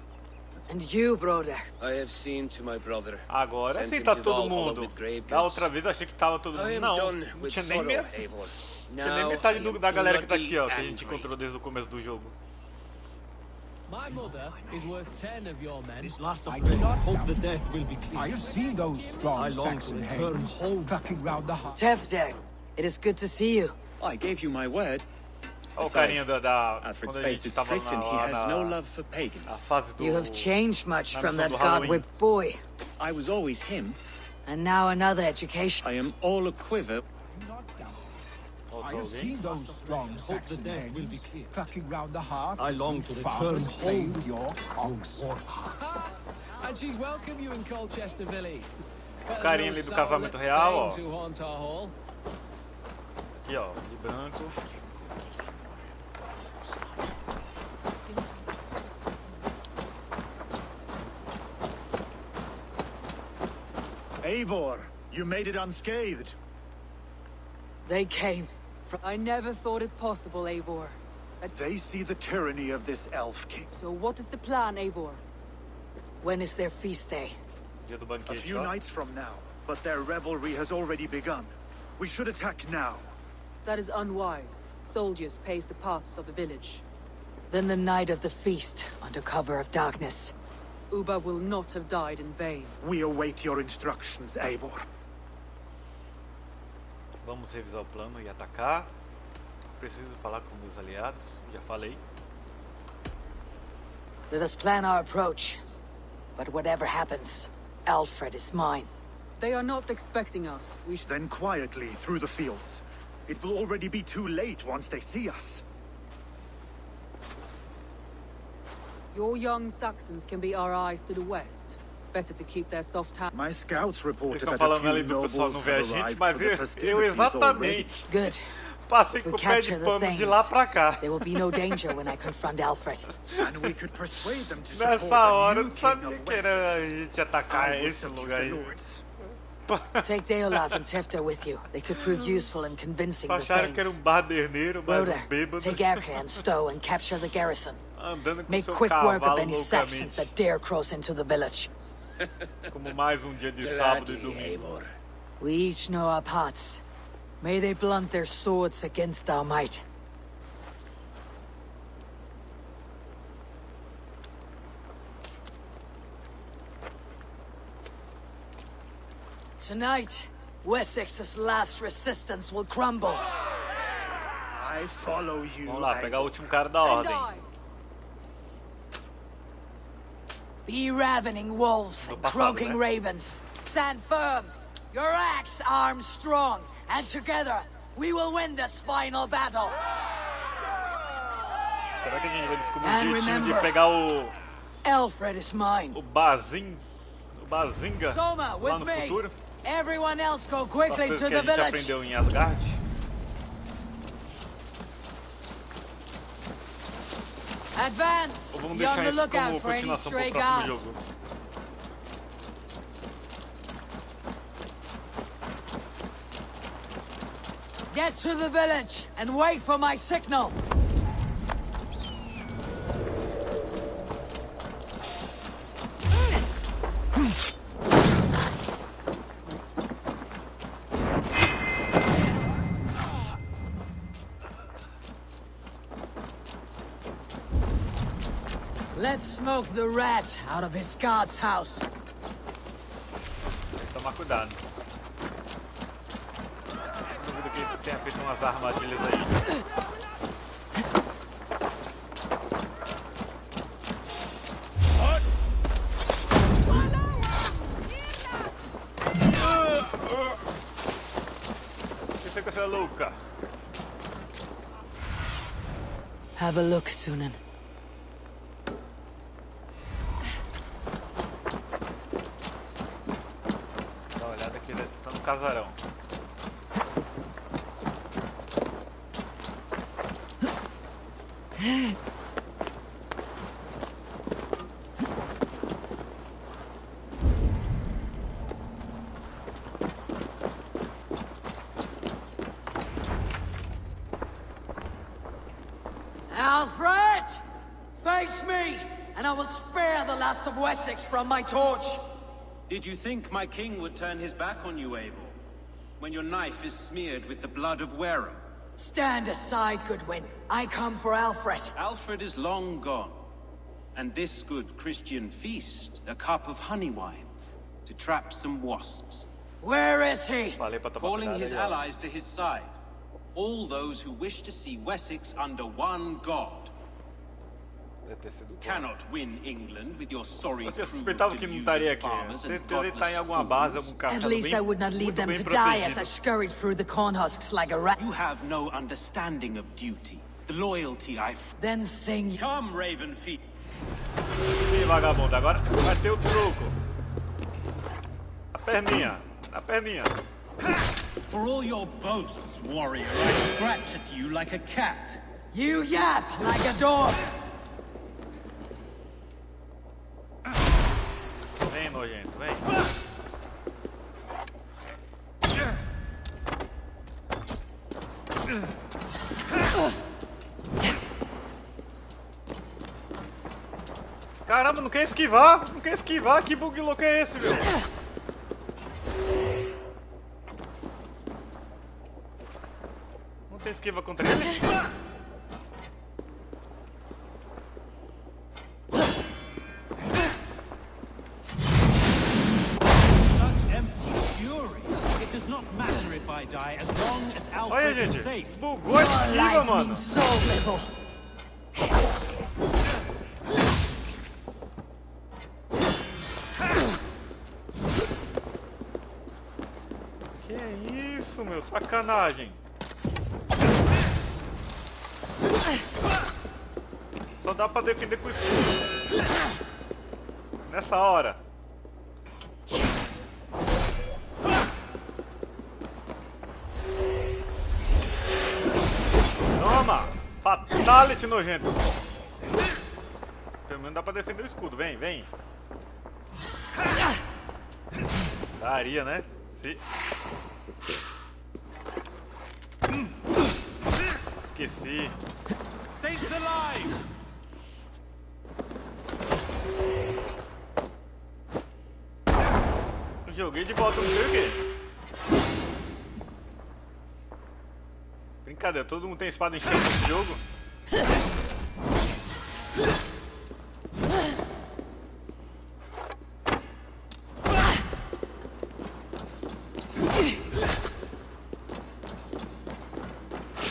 And you, brother. I have seen to my brother. Agora sim tá todo mundo. Da outra vez eu achei que tava todo mundo. Não, não tinha nem, tinha nem metade da galera que tá aqui, ó, que a gente encontrou desde o começo do jogo. My mother is worth 10 of your men. This last of hope the death will be clear. I have seen those strong Saxon heads clucking round the heart. Tefder, it is good to see you. I gave you my word. Olha o carinha da Alfred's quando a faith gente is tava strict and he lá has no na love for pagans. fase do You have changed much na from missão that do Halloween. god-whipped boy. I was always him. And now another education. I am all a quiver. I have seen those strong Saxon men clucking round the hearth. I long to return farmers home. played your cogs. And she'd welcome you in Colchester, Billy. O carinha ali do casamento real, ó. To haunt our hall. Aqui, ó, de branco. Eivor, you made it unscathed. They came. I never thought it possible, Eivor. They see the tyranny of this elf king. So what is the plan, Eivor? When is their feast day? Dia do A banquete, few ó. nights from now, but their revelry has already begun. We should attack now. That is unwise. Soldiers pace the paths of the village. Then the night of the feast, under cover of darkness. Uba will not have died in vain. We await your instructions, Eivor. Vamos revisar o plano e atacar. Preciso falar com meus aliados, já falei. Let us plan our approach. But whatever happens, Alfred is mine. They are not expecting us. We should... Then quietly through the fields. It will already be too late once they see us. Your young Saxons can be our eyes to the west. Better to keep their soft hand. My scouts Eles reported estão that a falando few ali do pessoal nobles não ver a have gente, arrived mas for the eu festivities already. exatamente Good. passei If we com o pé de capture the pano de things, lá pra cá. there will be no danger when I confront Alfred. And we could persuade them to support Nessa a hora eu new não king sabia of que era a Wessex. gente atacar I will esse subdue lugar the aí. lords. Take Deolaf and Tefta with you. They could prove useful in convincing the Acharam que era Thanes. baderneiro, mas Rhoda, bêbado. take Erka and Stowe and capture the garrison. Andando com Make seu quick work of cavalo any Saxons loucamente. that dare cross into the village. Como mais dia de sábado e domingo. We each know our parts. May they blunt their swords against our might. Tonight, Wessex's last resistance will crumble. I follow you. Vamos lá, pegar o último cara da And ordem. I. Be ravening wolves No and passado, croaking né? ravens. Stand firm. Your axe arms strong, and together we will win this final battle. Será que a gente vai descobrir And um jeitinho de remember- pegar o Alfred is mine. o Bazinga Soma, lá with no me. futuro? Everyone else go As quickly coisas to que a the gente village. aprendeu em Asgard. Advance. Ou vamos Be on deixar the isso lookout como for any continuação pro stray próximo guards. jogo. Get to the village and wait for my signal. Let's smoke the rat out of his guard's house. Tem que tomar cuidado. Duvido que ele tenha feito umas armadilhas aí. Que sequência louca. Have a look, Sunan. Dá uma olhada que ele tá no casarão. Alfred! Face me, and I will spare the last of Wessex from my torch. Did you think my king would turn his back on you, Eivor? When your knife is smeared with the blood of Wareham? Stand aside, Goodwin. I come for Alfred. Alfred is long gone. And this good Christian feast, a cup of honey wine, to trap some wasps. Where is he? Falei pra tomar Calling cuidado his aí, ó. allies to his side. all those who wish to see Wessex under one god. Deve ter sido. Cannot win England with your sorry Você crew suspeitava of que não deluded estaria aqui. farmers and Certeza ele tá em godless alguma base, fools. algum At castelo least I bem, would not leave muito them bem to die as I protegido. scurried through the corn husks like a rat. You have no understanding of duty. The loyalty I've... Then sing. Come, Ravenfeet. Ih, vagabundo, agora vai ter o truco. A perninha, a perninha. For all your boasts, warrior, I scratch at you like a cat. You yap like a dog. Vem, nojento, vem. Caramba, não quer esquivar? Não quer esquivar? Que bug louco é esse, meu? Não tem esquiva contra ele? Such empty fury. It does not matter if I die as long as Olha, Alfred is gente. safe. Bugou a esquiva, Life mano. means so little. Que isso, meu? Sacanagem. Só dá pra defender com escudo. Nessa hora. Toma! Fatality, nojento. Pelo menos dá pra defender o escudo. Vem, vem. Daria, né? Se... Esqueci. Saints alive! Joguei de volta, não sei o quê. Brincadeira, todo mundo tem espada enchendo nesse jogo.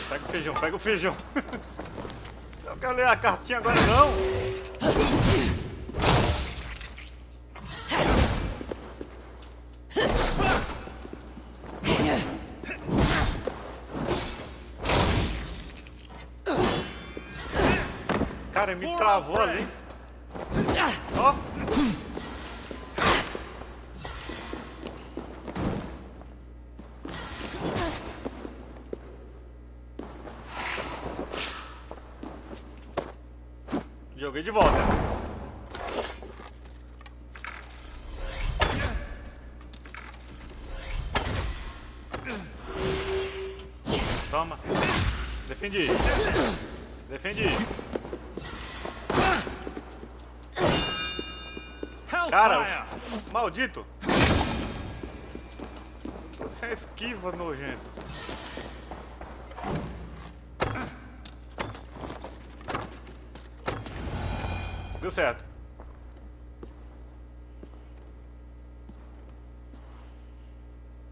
Pega o feijão, pega o feijão. Eu quero ler a cartinha agora não. Cara, me travou ali. Ó. Joguei de volta. Toma. Defendi. Defendi. Cara, maldito. Você é esquiva, nojento. Deu certo.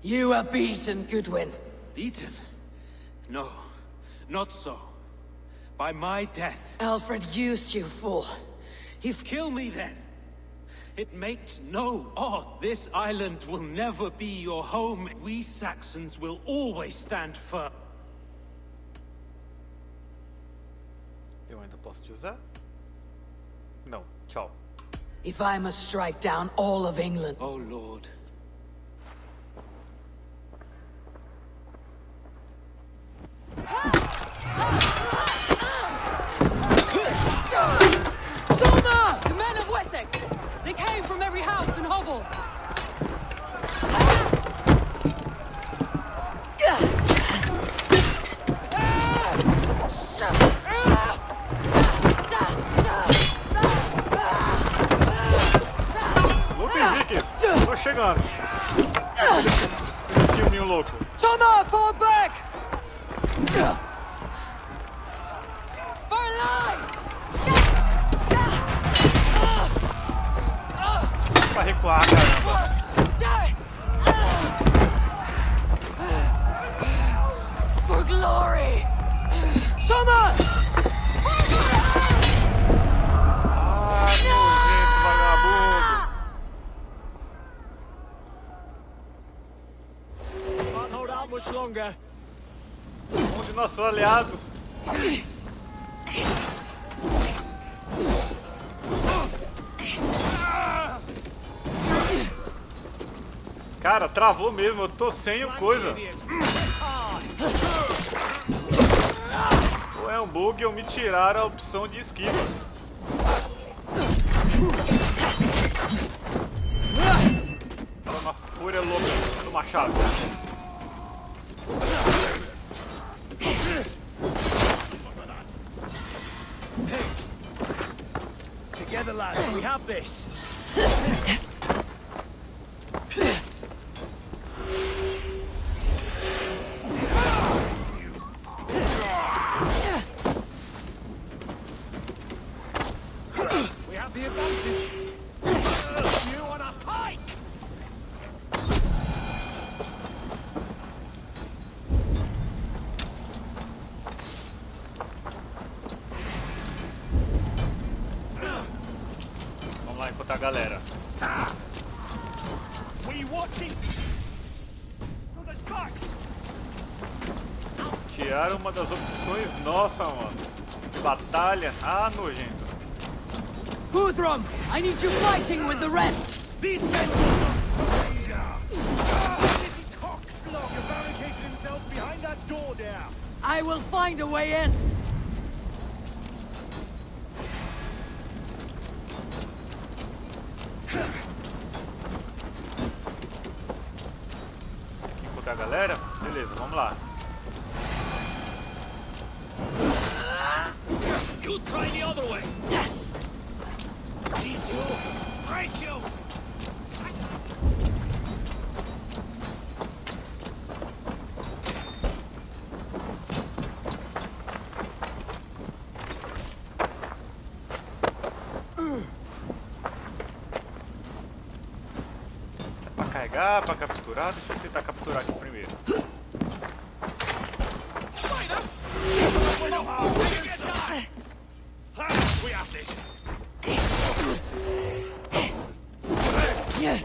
You are beaten, Goodwin. Beaten? No, not so. By my death. Alfred used you, fool. Kill me then. It makes no odds. This island will never be your home. We Saxons will always stand firm. Eu ainda posso te usar? Não, tchau. If I must strike down all of England... Oh, Lord. Soldier! The men of Wessex! They came from every house and hovel! Lutem, Vikings! Tô chegando! Esse filminho louco! Soldier, fall back! For life! Pra recuar, caramba! For glory! Soma! Nojento, vagabundo. Can't hold out much longer. Um de nossos aliados. Cara, travou mesmo, eu tô sem o coisa. Ou é um bug ou me tiraram a opção de esquiva. Olha uma fúria louca do machado. Together, lads, we have this. We have the advantage. You on a hike! Vamos lá encontrar a galera. We watching. Brothers, backs. Tiraram uma das opções. Nossa, mano. Batalha. Ah, nojento. Guthrum, I need you fighting with the rest! These men will not surrender. This cockblock has barricaded himself behind that door there. I will find a way in! Tem que encontrar a galera? Beleza, vamos lá. You try the other way. Need you. Right, you. É pra carregar, pra capturar. Deixa eu tentar capturar aqui primeiro. We have this. Yeah.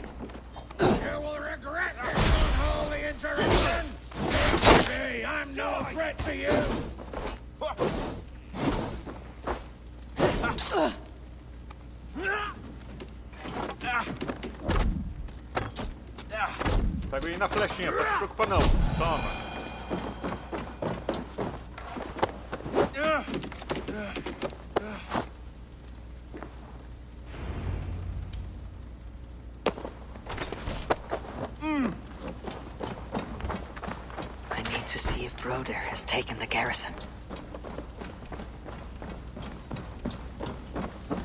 You will regret this unholy interruption! Hey, I'm no threat to you! Pega aí na flechinha, não se preocupa não. Toma. I need to see if Broder has taken the garrison.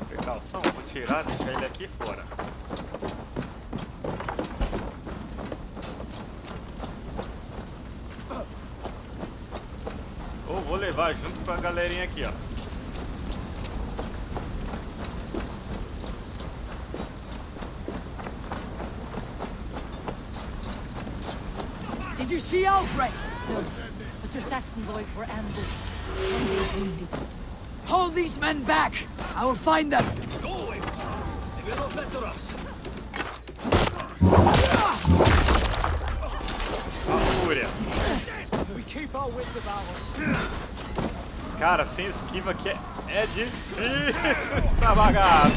Precaução, vou tirar, deixar ele aqui fora. Ou vou levar junto com a galerinha aqui, ó. Did you see Alfred? No, but your Saxon boys were ambushed. One was wounded. Hold these men back! I will find them! Go away. They will not better us. A fúria. We keep our wits about us. Cara, sem esquiva aqui é difícil pra bagaço.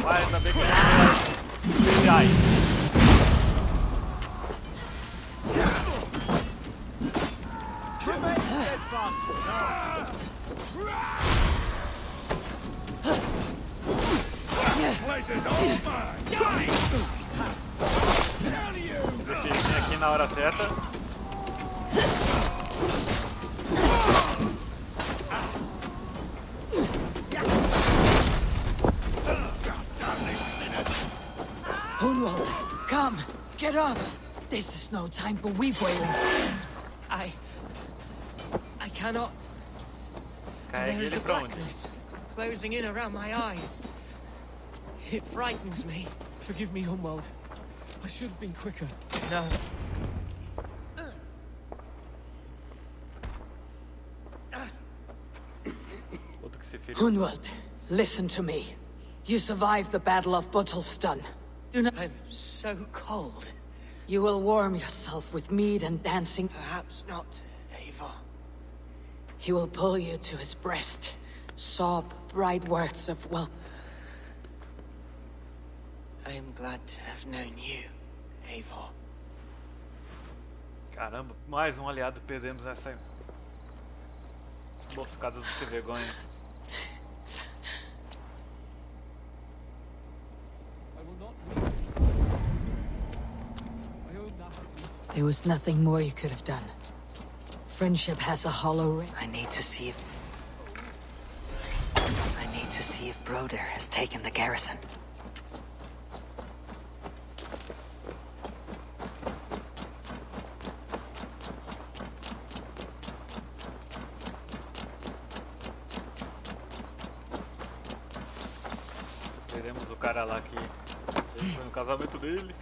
Mas ainda bem que tem as especiais. Remain steadfast. Place is all mine. Prefiro vir aqui na hora certa. Hunwald, come! Get up! This is no time for weep wailing. I cannot. Carregue There is ele a pra onde? blackness closing in around my eyes. It frightens me. Forgive me, Humwald. I should have been quicker. No. Hunwald, listen to me. You survived the Battle of Botolfstan. Do not... I'm so cold. You will warm yourself with mead and dancing. Perhaps not, Eivor. He will pull you to his breast. Sob bright words of welcome. I am glad to have known you, Eivor. Caramba, mais um aliado perdemos nessa emboscada do sem vergonha. There was nothing more you could have done. Friendship has a hollow ring. I need to see if Broder has taken the garrison. Teremos o cara lá que ele foi no casamento dele.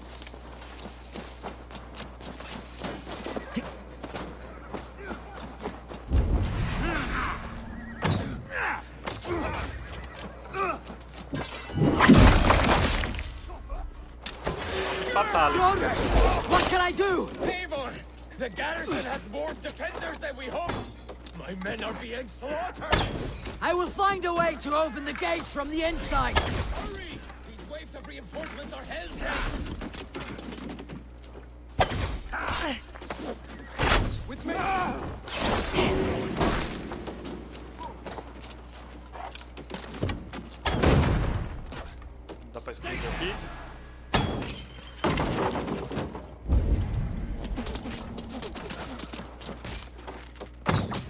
Broder! What can I do? Eivor! The garrison has more defenders than we hoped! My men are being slaughtered! I will find a way to open the gates from the inside! Hurry! These waves of reinforcements are hell-sent! With me! Dá pra explodir aqui.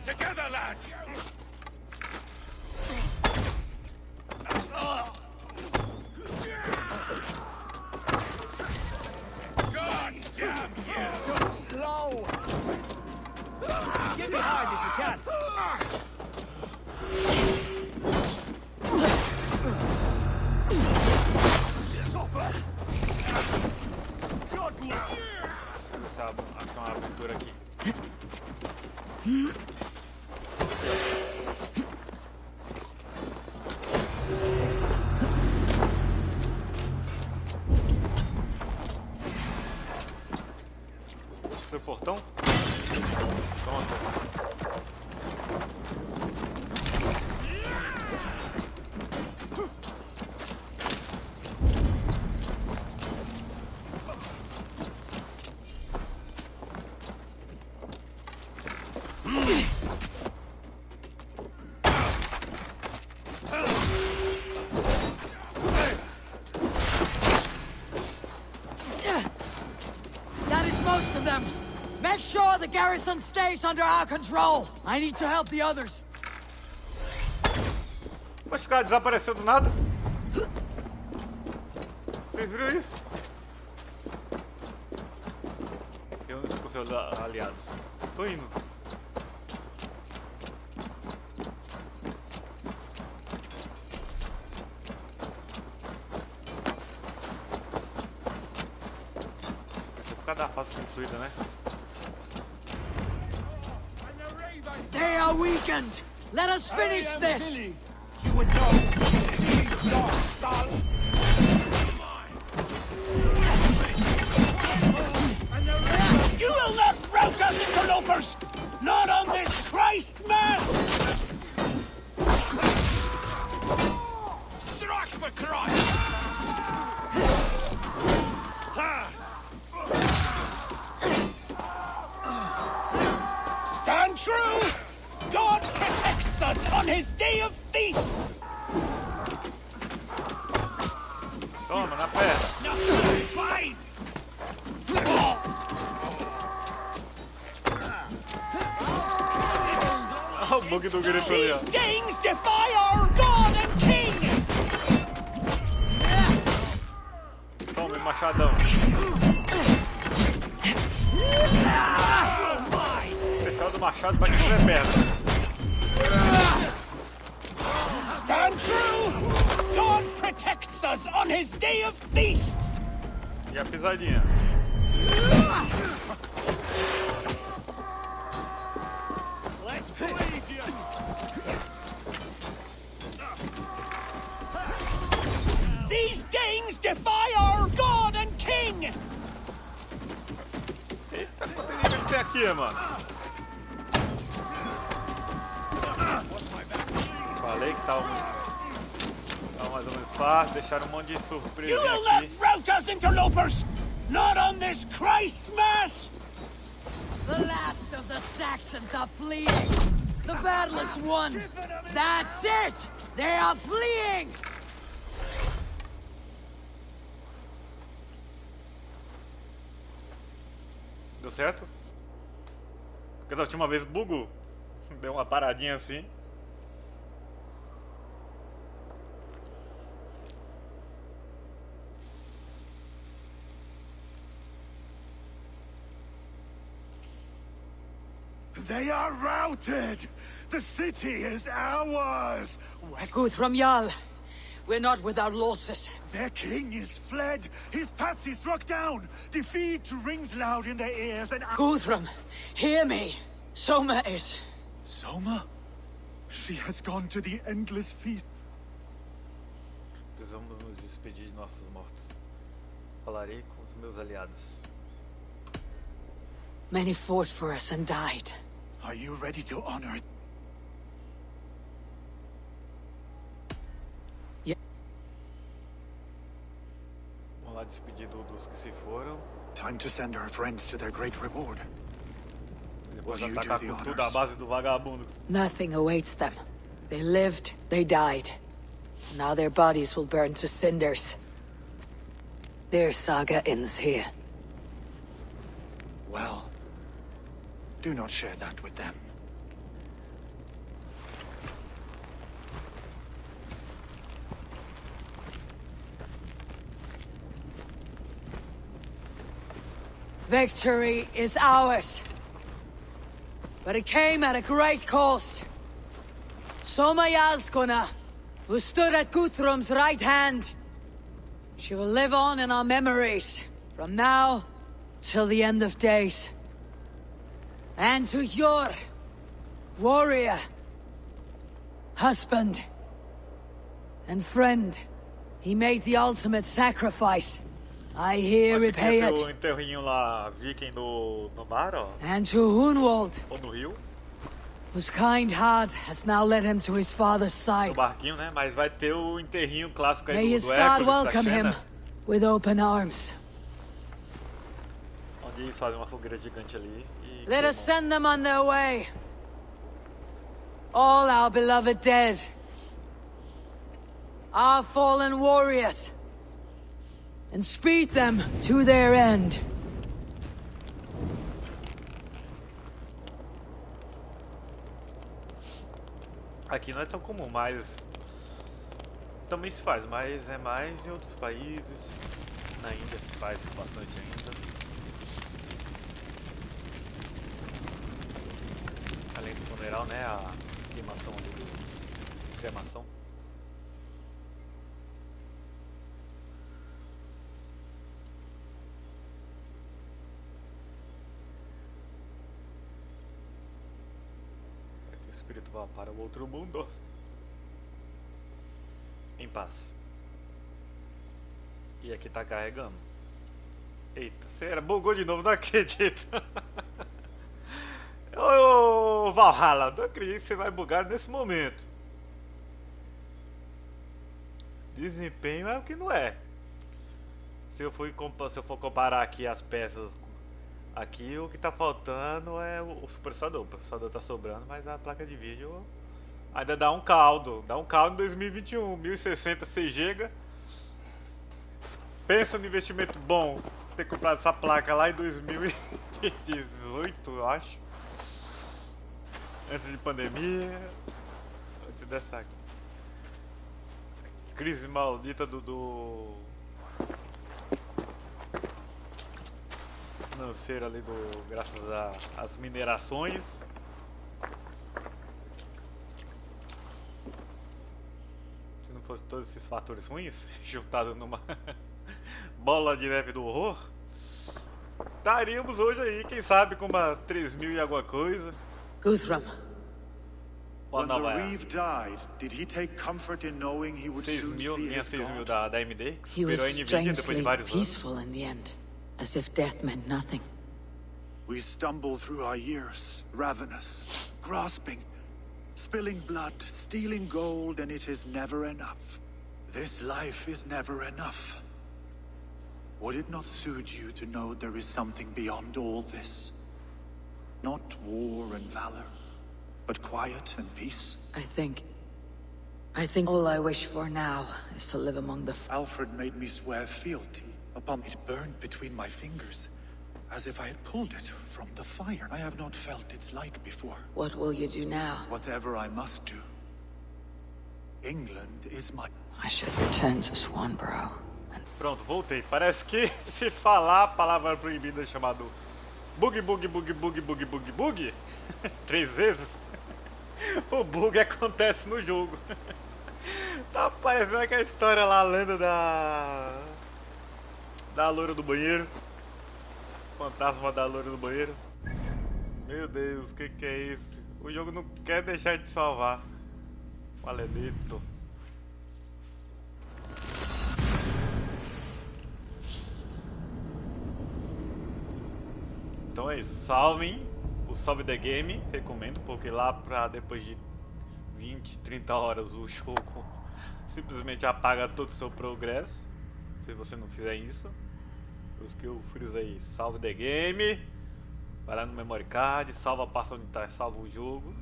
Together, lads! God damn you! So slow! Get behind if you can! Deixa eu achar uma abertura aqui. Seu portão? Pronto. That is most of them! Make sure the garrison stays under our control! I need to help the others! Mas o cara desapareceu do nada. Vocês viram isso? Eu não sei com seus aliados. Tô indo. Essa é por causa da fase concluída, né? They are weakened! Let us finish this! You would know. You will not rout us, interlopers! Not on this Christ Mass! Strike for Christ! Stand true! God protects us on his day of feasts! Toma, na perna. No, fine! Olha o bug do grito ali, ó. These Danes defy our God and King! Toma, machadão. Especial do machado pra quem tiver perna. Stand true! God protects us on his day of feasts! E a pisadinha. Let's bleed you! These Danes defy our god and king! Eita, quanto inimigo tem aqui, mano? Falei que tava mais ou menos fácil, deixaram um monte de You surpresa will not aqui. rout us, interlopers! Not on this Christ Mass! The last of the Saxons are fleeing. The battle is won. That's it! They are fleeing! Deu certo? Porque da última vez bugou. Deu uma paradinha assim. They are routed! The city is ours! Guthrum Jarl, we're not without losses. Their king is fled! His patsy struck down! Defeat rings loud in their ears and... Guthrum, hear me. Soma is... Soma? She has gone to the endless feast. Precisamos nos despedir de nossos mortos. Falarei com os meus aliados. Many fought for us and died. Are you ready to honor it? Vamos lá despedir dos que se foram. Time to send our friends to their great reward. Depois Will you atacar do the com tudo à honors? base do vagabundo. Nothing awaits them. They lived, they died. Now their bodies will burn to cinders. Their saga ends here. Well, do not share that with them. Victory is ours. But it came at a great cost. Soma Jarlskona, who stood at Guthrum's right hand. She will live on in our memories, from now till the end of days. And to your warrior, husband, and friend, he made the ultimate sacrifice. I here Acho que repay tem it. o enterrinho lá, viking no mar, ó. And to Hunwald, Ou no rio. whose kind heart has now led him to his father's No side. barquinho, né? Mas vai ter o enterrinho clássico aí May do his God Hércules, da welcome him Xena. with open arms. Onde eles fazem uma fogueira gigante ali. E Let us queimam. send them on their way. All our beloved dead. Our fallen warriors. And speed them to their end. Aqui não é tão comum, mas também se faz, mas é mais em outros países. Na Índia se faz bastante ainda. Além do funeral, né? A queimação ali do cremação. Para que o espírito vá para o outro mundo. Em paz. E aqui tá carregando. Eita, você bugou de novo, não acredito. Ô Valhalla, não acredito que você vai bugar nesse momento. Desempenho é o que não é. Se eu for comparar aqui as peças, aqui o que tá faltando é o processador. O processador tá sobrando, mas a placa de vídeo ainda dá um caldo. Dá um caldo em 2021, 1060 6 GB. Pensa no investimento bom ter comprado essa placa lá em 2018, eu acho. Antes de pandemia. Antes dessa crise maldita do financeiro ali graças às minerações. Se não fosse todos esses fatores ruins juntados numa bola de neve do horror, estaríamos hoje aí, quem sabe, com uma 3000 e alguma coisa. Guthrum, When the nova Reeve died, did he take comfort in knowing he would soon 6.000, see linha his 6.000 God? da AMD, que He was superou a Nvidia depois de strangely vários peaceful anos. in the end, as if death meant nothing. We stumble through our years, ravenous, grasping, spilling blood, stealing gold, and it is never enough. This life is never enough. Would it not suit you to know there is something beyond all this? Not war and valor, but quiet and peace? I think all I wish for now is to live among the Alfred made me swear fealty upon it burned between my fingers, as if I had pulled it from the fire. I have not felt its like before. What will you do now? Whatever I must do. England is my... I should return to Swanborough. Pronto, voltei. Parece que se falar a palavra proibida chamado bug, 3 vezes, o bug acontece no jogo. Tá parecendo aquela história lá, a lenda da loira do banheiro. Fantasma da loira do banheiro. Meu Deus, o que é isso? O jogo não quer deixar de salvar. Maledito. Então é isso, salvem o Salve the Game, recomendo, porque lá pra depois de 20, 30 horas o jogo simplesmente apaga todo o seu progresso, se você não fizer isso. Por isso que eu frisei, salve the game, vai lá no memory card, salva a pasta onde tá, salva o jogo.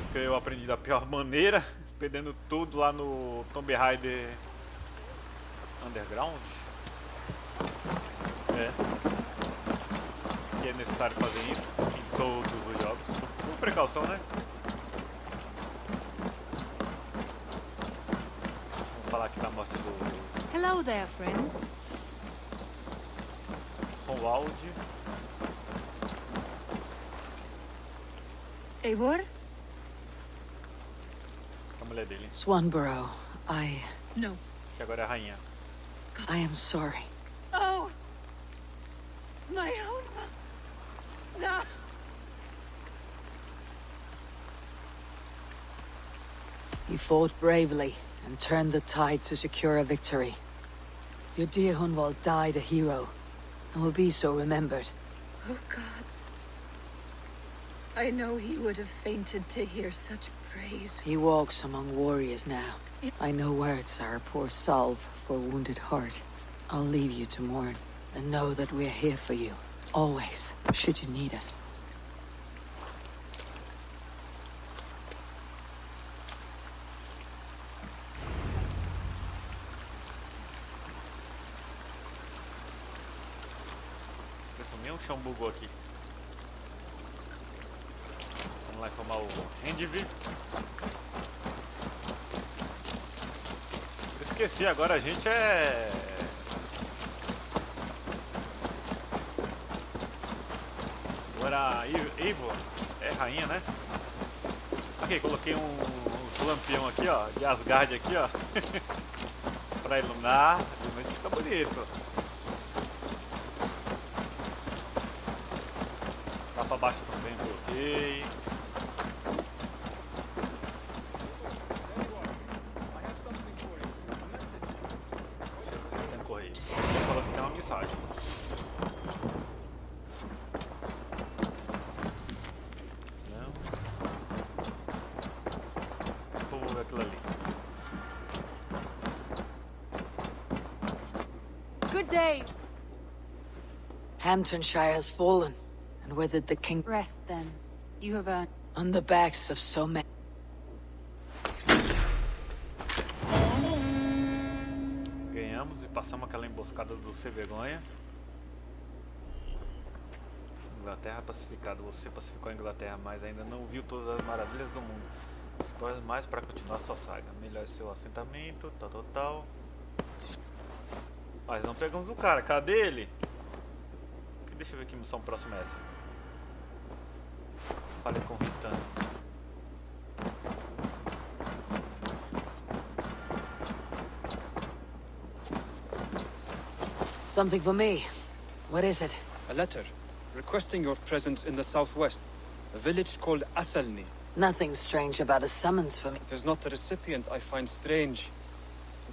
Porque eu aprendi da pior maneira, perdendo tudo lá no Tomb Raider Underground. E é necessário fazer isso em todos os jogos, por precaução, né? Vamos falar aqui da morte do Hello there, friend. Ronwald. Eivor? A mulher dele, Swanborough, No. que agora é a rainha. I am sorry. Oh! My own... No! You fought bravely and turned the tide to secure a victory. Your dear Hunwald died a hero, and will be so remembered. Oh, gods. I know he would have fainted to hear such praise. He walks among warriors now. I know words are a poor salve for a wounded heart. I'll leave you to mourn, and know that we're here for you. Always, should you need us. Nem o chão bugou aqui. Vamos lá informar o Rendiv. Esqueci, agora a gente é... Agora Eivor é rainha, né? Aqui, coloquei uns lampião aqui, ó, de Asgard aqui, ó. Pra iluminar, de noite fica bonito. Lá pra baixo também coloquei. Deixa eu ver se tem correio. Ele falou que tem uma mensagem. Não. Vou ver aquilo ali. Good day. Hamptonshire has fallen. And where did the king Rest then. You have earned... On the backs of so many. Ganhamos e passamos aquela emboscada do sem vergonha. Inglaterra pacificado. Você pacificou a Inglaterra, mas ainda não viu todas as maravilhas do mundo. Explore mais para continuar sua saga. Melhore seu assentamento, tal. Mas não pegamos o cara. Cadê ele? Deixa eu ver que missão próxima é essa. Falei com o Ritan. Something for me. What is it? A letter requesting your presence in the southwest. A village called Athelney. Nothing strange about a summons for me. It is not the recipient I find strange.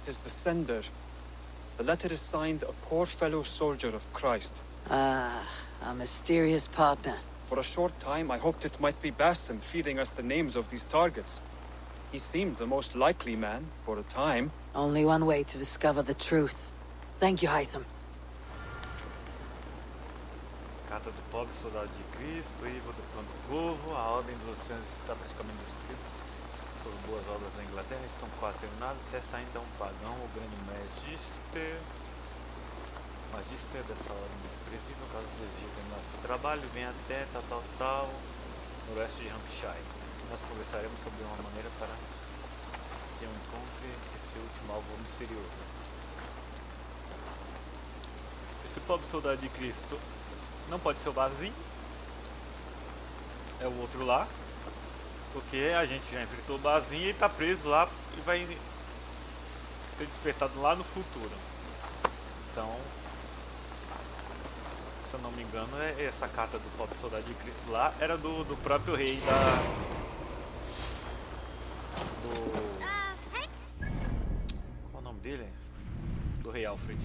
It is the sender. The letter is signed a poor fellow soldier of Christ. Ah, a mysterious partner. For a short time, I hoped it might be Basim feeding us the names of these targets. He seemed the most likely man, for a time. Only one way to discover the truth. Thank you, Hytham. Carta do pobre soldado de Cristo, Ivo do plano do povo, a ordem dos oceanos está praticamente destruída. Suas boas obras na Inglaterra estão quase terminadas, se esta ainda é um pagão, o grande magister dessa ordem desprezível, no caso deseja terminar seu trabalho, vem até tal, noroeste de Hampshire. Nós conversaremos sobre uma maneira para que eu encontre esse último alvo misterioso. Esse pobre soldado de Cristo não pode ser o Bazin, é o outro lá, porque a gente já enfrentou o Bazin e está preso lá e vai ser despertado lá no futuro. Então, se eu não me engano, essa carta do pobre soldado de Cristo lá era do próprio rei qual é o nome dele? Do rei Alfred.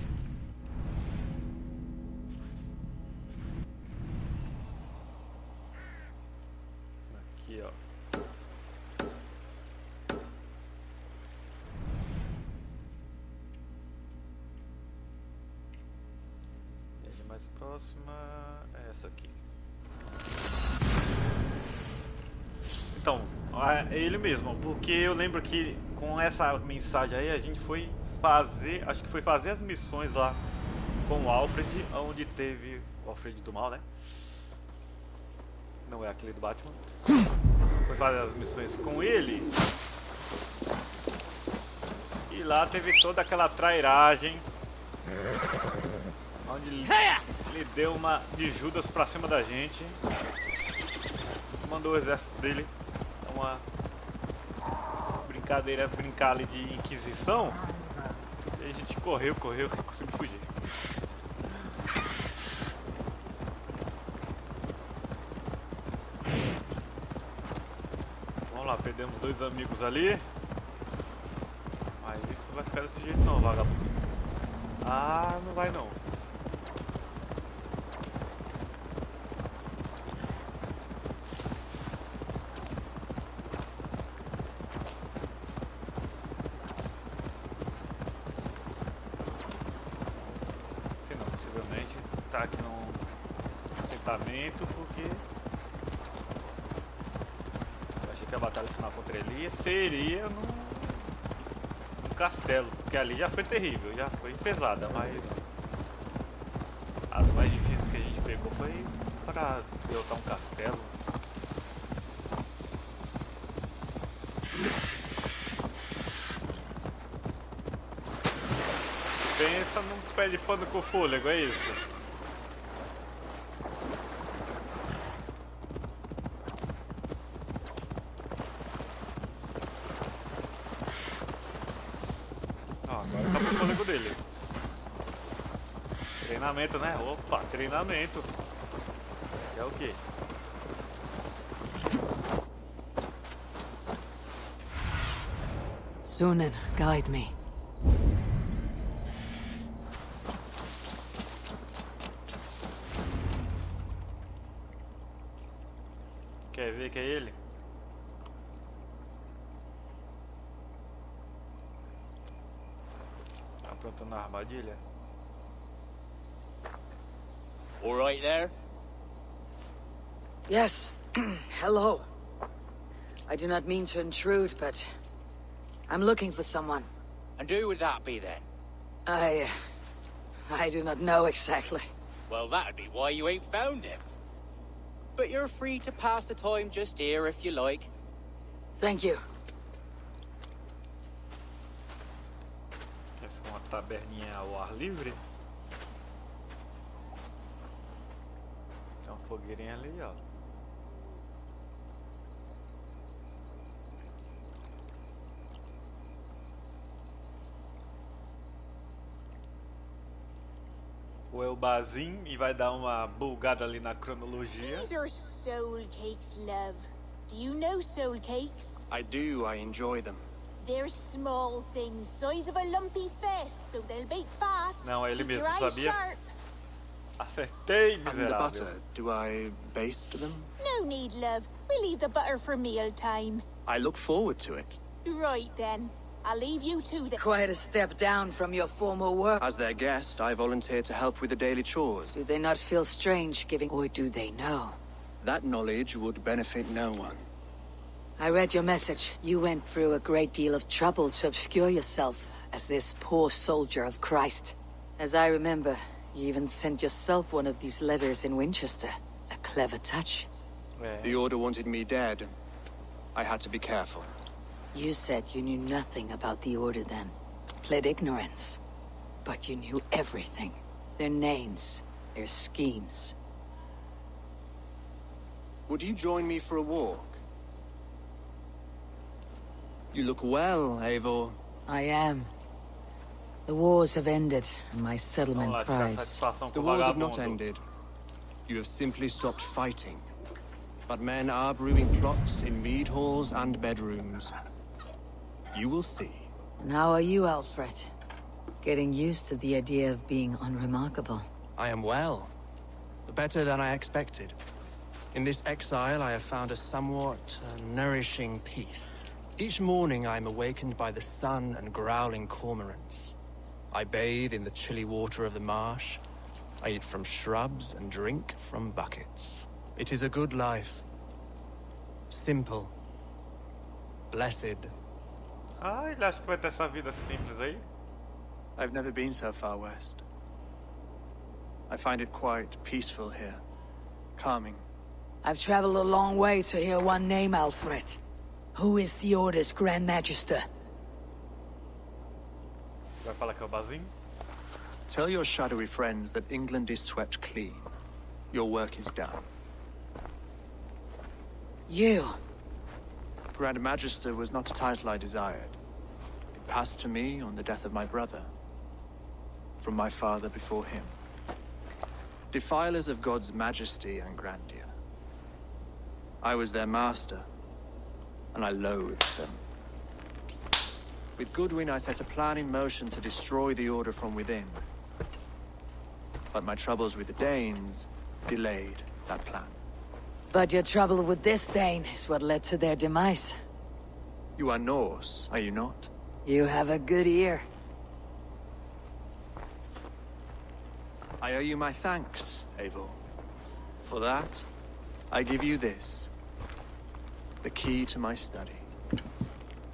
Aqui, ó. A mais próxima é essa aqui. Então, é ele mesmo, porque eu lembro que com essa mensagem aí a gente foi fazer, acho que foi fazer as missões lá com o Alfred, onde teve o Alfred do mal, né? Não é aquele do Batman. Foi fazer as missões com ele. E lá teve toda aquela trairagem, onde ele deu uma de Judas pra cima da gente. Mandou o exército dele uma brincadeira, brincar ali de Inquisição. E a gente correu e conseguiu fugir. Vamos lá, perdemos 2 amigos ali. Mas isso vai ficar desse jeito não, vagabundo. Ah, não vai não. Possivelmente tá aqui num assentamento, porque eu achei que a batalha final contra ele seria num castelo, porque ali já foi terrível, já foi pesada, mas as mais difíceis que a gente pegou foi para derrotar um castelo. Pensa num pé de pano com fôlego, é isso? Agora tá pro fôlego dele. Treinamento, né? Opa, treinamento. É o quê? Sunan, guide me. Quer ver que é ele? Tá aprontando a armadilha? All right there? Yes. Hello. I do not mean to intrude, but I'm looking for someone. And who would that be then? I do not know exactly. Well, that'd be why you ain't found him. But you're free to pass the time just here if you like. Thank you. Essa é uma taberninha ao ar livre. Tem uma fogueirinha ali, ó. o Elbazinho e vai dar uma bugada ali na cronologia. These are soul cakes, love. Do you know soul cakes? I do. I enjoy them. They're small things, size of a lumpy fist, so they'll bake fast. Não, é ele Keep mesmo, your eyes sabia? sharp. Acertei, And the miserável. butter, do I baste them? No need, love. We'll leave the butter for meal time. I look forward to it. Right then. I'll leave you to the— Quite a step down from your former work. As their guest, I volunteered to help with the daily chores. Do they not feel strange giving, or do they know? That knowledge would benefit no one. I read your message. You went through a great deal of trouble to obscure yourself as this poor soldier of Christ. As I remember, you even sent yourself one of these letters in Winchester. A clever touch. The Order wanted me dead. I had to be careful. You said you knew nothing about the Order then. Pled ignorance. But you knew everything. Their names, their schemes. Would you join me for a walk? You look well, Eivor. I am. The wars have ended, and my settlement Vamos lá, tirar thrives. satisfação com The o wars have not vagabundo. ended. You have simply stopped fighting. But men are brewing plots in mead halls and bedrooms. You will see. And how are you, Alfred? Getting used to the idea of being unremarkable. I am well. Better than I expected. In this exile, I have found a somewhat nourishing peace. Each morning, I am awakened by the sun and growling cormorants. I bathe in the chilly water of the marsh. I eat from shrubs and drink from buckets. It is a good life. Simple. Blessed. Ah, ele acha que vai ter essa vida simples aí? I've never been so far west. I find it quite peaceful here. Calming. I've traveled a long way to hear one name, Alfred. Who is the Order's Grand Magister? Vai falar que é o Bazinho? Tell your shadowy friends that England is swept clean. Your work is done. You? Grand Magister was not a title I desired. It passed to me on the death of my brother. From my father before him. Defilers of God's majesty and grandeur. I was their master, and I loathed them. With Goodwin, I set a plan in motion to destroy the Order from within. But my troubles with the Danes delayed that plan. But your trouble with this Dane is what led to their demise. You are Norse, are you not? You have a good ear. I owe you my thanks, Eivor. For that, I give you this. The key to my study.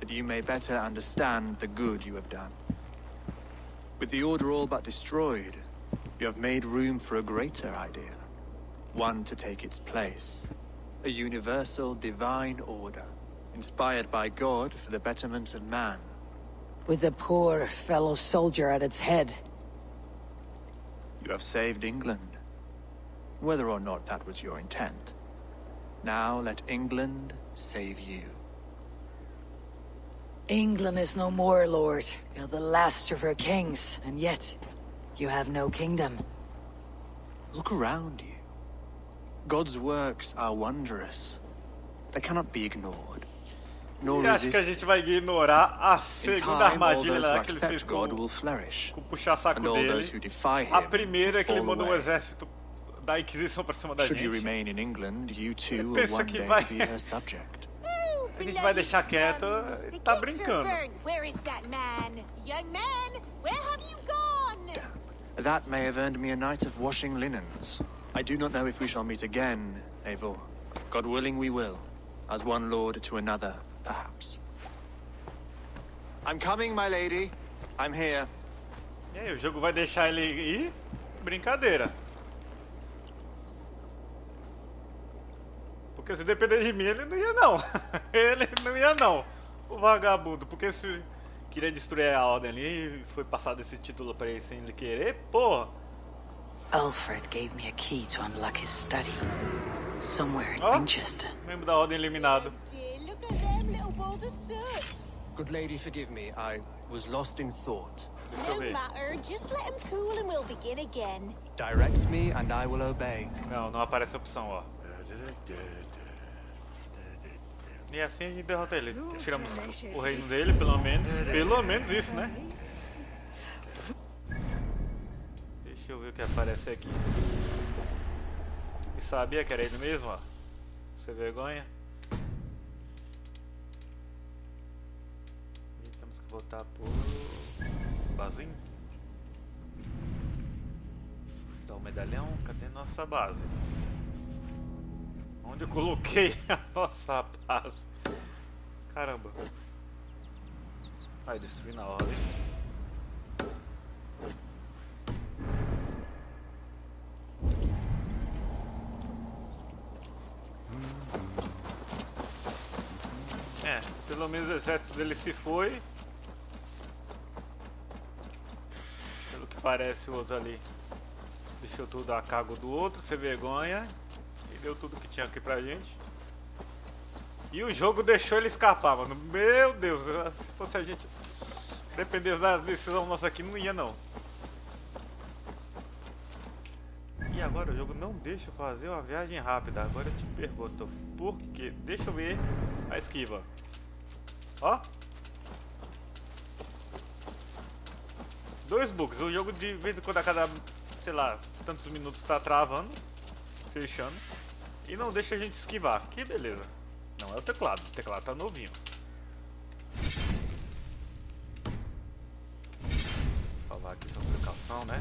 That you may better understand the good you have done. With the Order all but destroyed, you have made room for a greater idea. One to take its place. A universal divine order. Inspired by God for the betterment of man. With a poor fellow soldier at its head. You have saved England. Whether or not that was your intent. Now let England save you. England is no more, Lord. You're the last of her kings, and yet you have no kingdom. Look around you. God's works are wonderous. They cannot be ignored. Nor E acho que a gente vai ignorar a In segunda time, all armadilha those who lá que ele fez accept God will flourish. com o puxar-saco And all dele. those who defy A him primeira é que ele fall mandou um away. exército da Inquisição pra cima da Should you gente. remain in England, you too will Pensa one que day vai- be her subject. A gente vai deixar quieto e tá brincando. Where is that man? Young man, where have you gone? That may have earned me a night of washing linens. I do not know if we shall meet again, Eivor. God willing, we will. As one lord to another, perhaps. I'm coming, my lady. I'm here. E aí, o jogo vai deixar ele ir? Brincadeira. Porque se depender de mim, ele não ia não. Ele não ia não. O vagabundo. Porque se queria destruir a ordem ali, foi passado esse título pra ele sem ele querer, porra. Alfred gave me a key to unlock his study. Somewhere in Ó, Winchester. membro da ordem eliminado. Look at them little balls of soot. Good lady, forgive me. I was lost in thought. Deixa eu No ver. matter, just let him cool and we'll begin again. Direct me and I will obey. Não, não aparece a opção, ó. E assim a gente derrota ele. Tiramos o reino dele, pelo menos. Pelo menos isso, né? Deixa eu ver o que aparece aqui. E sabia que era ele mesmo, ó. Sem vergonha. E temos que voltar pro basinho. Então, o medalhão, cadê nossa base? Onde eu coloquei a nossa base? Caramba. Vai destruir na ordem. É, pelo menos o exército dele se foi. Pelo que parece, o outro ali deixou tudo a cargo do outro, sem vergonha. E deu tudo que tinha aqui pra gente. E o jogo deixou ele escapar, mano. Meu Deus, se fosse a gente dependesse da decisão nossa aqui, não ia não. E agora o jogo não deixa eu fazer uma viagem rápida. Agora eu te pergunto, por quê? Deixa eu ver a esquiva. Ó. 2 bugs. O jogo de vez em quando a cada, sei lá, tantos minutos tá travando, fechando. E não deixa a gente esquivar. Que beleza. Não é o teclado tá novinho. Vou salvar aqui só precaução, né?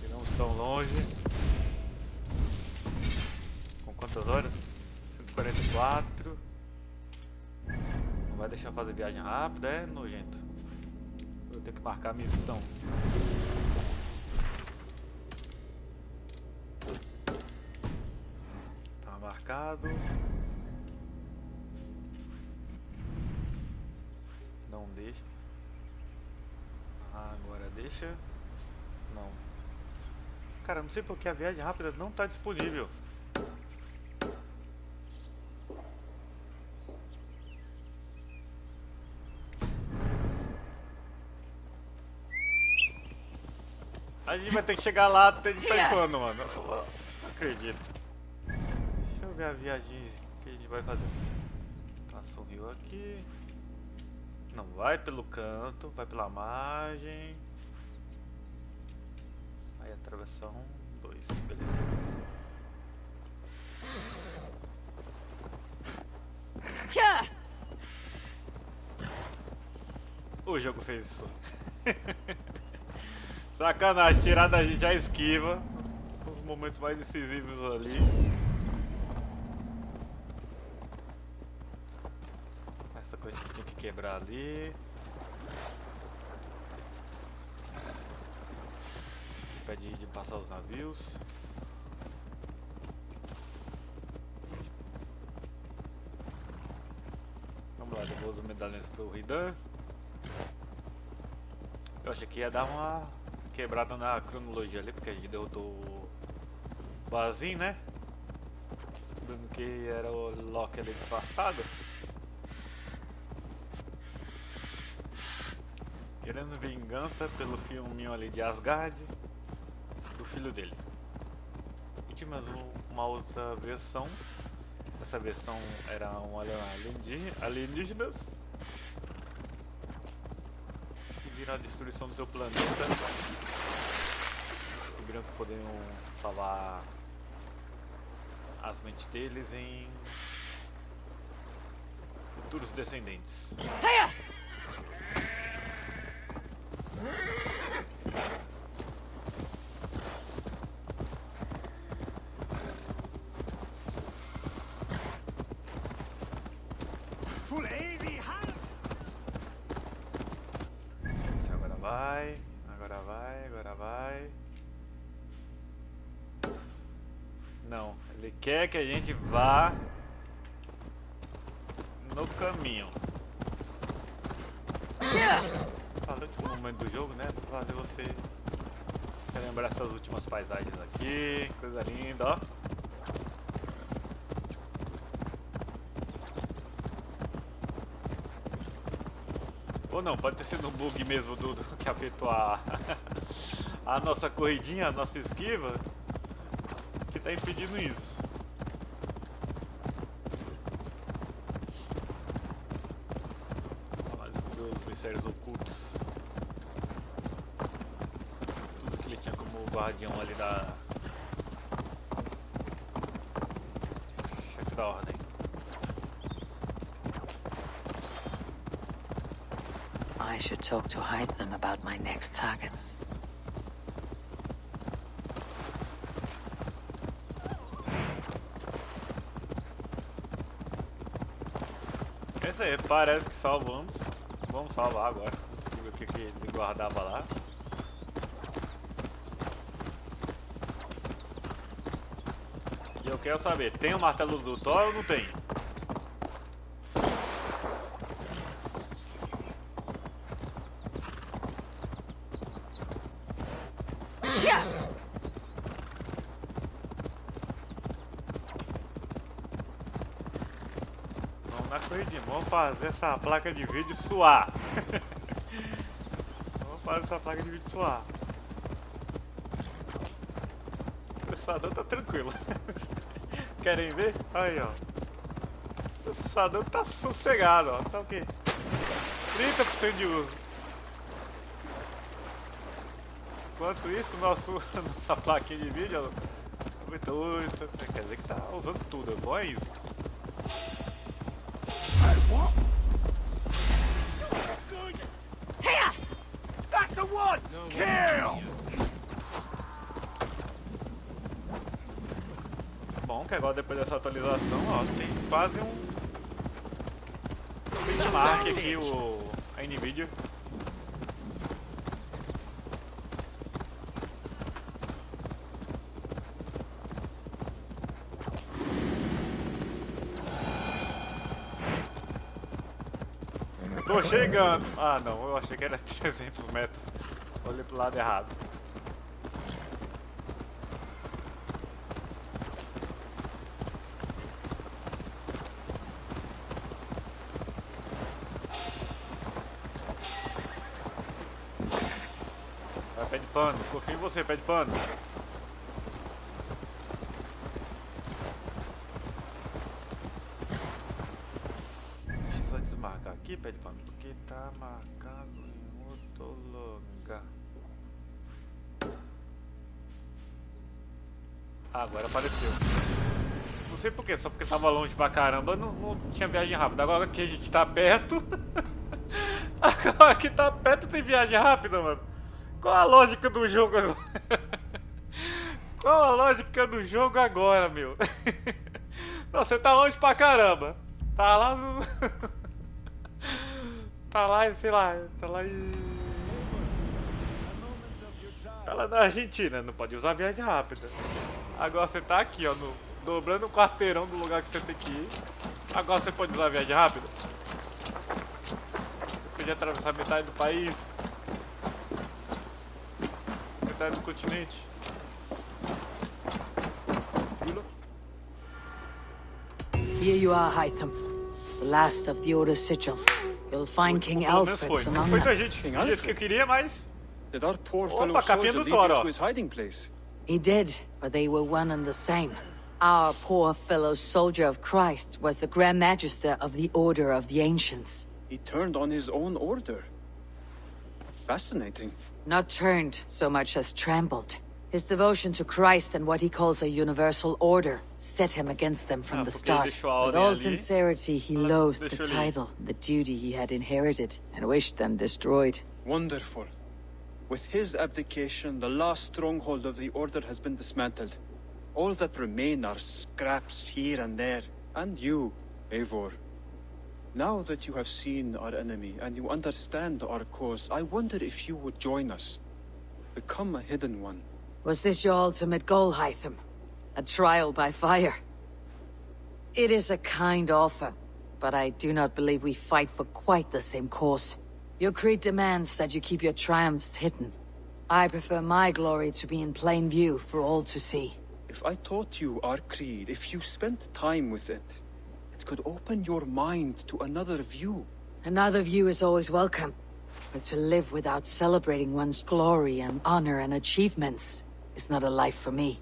E não estão longe. Com quantas horas? 144. Não vai deixar eu fazer viagem rápida, é nojento. Eu tenho que marcar a missão. Tá marcado. Não deixa. Ah, agora deixa. Não. Cara, não sei porque a viagem rápida não tá disponível. A gente vai ter que chegar lá até de quando, mano? Eu não acredito. Deixa eu ver a viagem que a gente vai fazer. Passa um rio aqui. Não, vai pelo canto, vai pela margem. Aí atravessar 1, 2, beleza. O jogo fez isso. Sacanagem, tirar da gente a esquiva. Os momentos mais decisivos ali. Essa coisa que tinha que quebrar ali. Pede de passar os navios. Vamos lá, devolvo os medalhões pro Ridan. Eu achei que ia dar uma quebrada na cronologia ali, porque a gente derrotou o Bazin, né? Descobrindo que era o Loki ali disfarçado. Querendo vingança pelo filminho ali de Asgard do filho dele. E tínhamos uma outra versão. Essa versão era um alienígenas que viram a destruição do seu planeta. Descobriram que poderiam salvar as mentes deles em futuros descendentes. Agora vai, agora vai, agora vai. Não, ele quer que a gente vá no caminho. Fala o último momento do jogo, né? Pra fazer você relembrar essas últimas paisagens aqui. Coisa linda, ó. Ou não, pode ter sido um bug mesmo do que afetou a nossa corridinha, a nossa esquiva, que tá impedindo isso. Vamos lá descobrir os mistérios ocultos. Tudo que ele tinha como guardião ali da... chefe da ordem. I should talk to Hytham about my next targets. É isso aí, parece que salvamos. Vamos salvar agora. Vamos descobrir o que ele guardava lá. E eu quero saber, tem o martelo do Thor ou não tem? Vamos na corridinha, vamos fazer essa placa de vídeo suar. Vamos fazer essa placa de vídeo suar. O processador tá tranquilo. Querem ver? Aí, ó. O processador tá sossegado, ó. Tá o quê? 30% de uso. Enquanto isso, nossa plaquinha de vídeo, ó, 98. Quer dizer que tá usando tudo, bom é isso. Here! That's the one! Kill! Bom que agora depois dessa atualização, ó, tem quase um benchmark aqui, a Nvidia. Tô chegando! Ah não, eu achei que era 300 metros. Olhei pro lado errado. Vai, pé de pano, confio em você, pé de pano. Desmarcar aqui, pé de pano, porque tá marcado em outro lugar. Ah, agora apareceu. Não sei porquê, só porque tava longe pra caramba, não tinha viagem rápida. Agora que a gente tá perto. Agora que tá perto tem viagem rápida, mano. Qual a lógica do jogo agora? Qual a lógica do jogo agora, meu? Não, você tá longe pra caramba. Tá lá no... Tá lá, sei lá, tá lá em... Tá lá na Argentina, não pode usar viagem rápida. Agora você tá aqui, ó, dobrando o quarteirão do lugar que você tem que ir. Agora você pode usar viagem rápida. Você podia atravessar metade do país. Metade do continente. Here you are, Hytham. The last of the Order's sigils. You'll find King Alfred's among Foi da them. gente, do jeito que eu queria, mas... Did our poor fellow Opa, capinha soldier do lead Thor, you ó. to his hiding place? He did, for they were one and the same. Our poor fellow soldier of Christ was the Grand Magister of the Order of the Ancients. He turned on his own order. Fascinating. Not turned so much as trampled. His devotion to Christ and what he calls a universal order set him against them from the start. With all sincerity, he loathed the title, the duty he had inherited, and wished them destroyed. Wonderful. With his abdication, the last stronghold of the Order has been dismantled. All that remain are scraps here and there. And you, Eivor. Now that you have seen our enemy and you understand our cause, I wonder if you would join us. Become a hidden one. Was this your ultimate goal, Hytham? A trial by fire? It is a kind offer, but I do not believe we fight for quite the same cause. Your creed demands that you keep your triumphs hidden. I prefer my glory to be in plain view for all to see. If I taught you our creed, if you spent time with it, it could open your mind to another view. Another view is always welcome. But to live without celebrating one's glory and honor and achievements is not a life for me.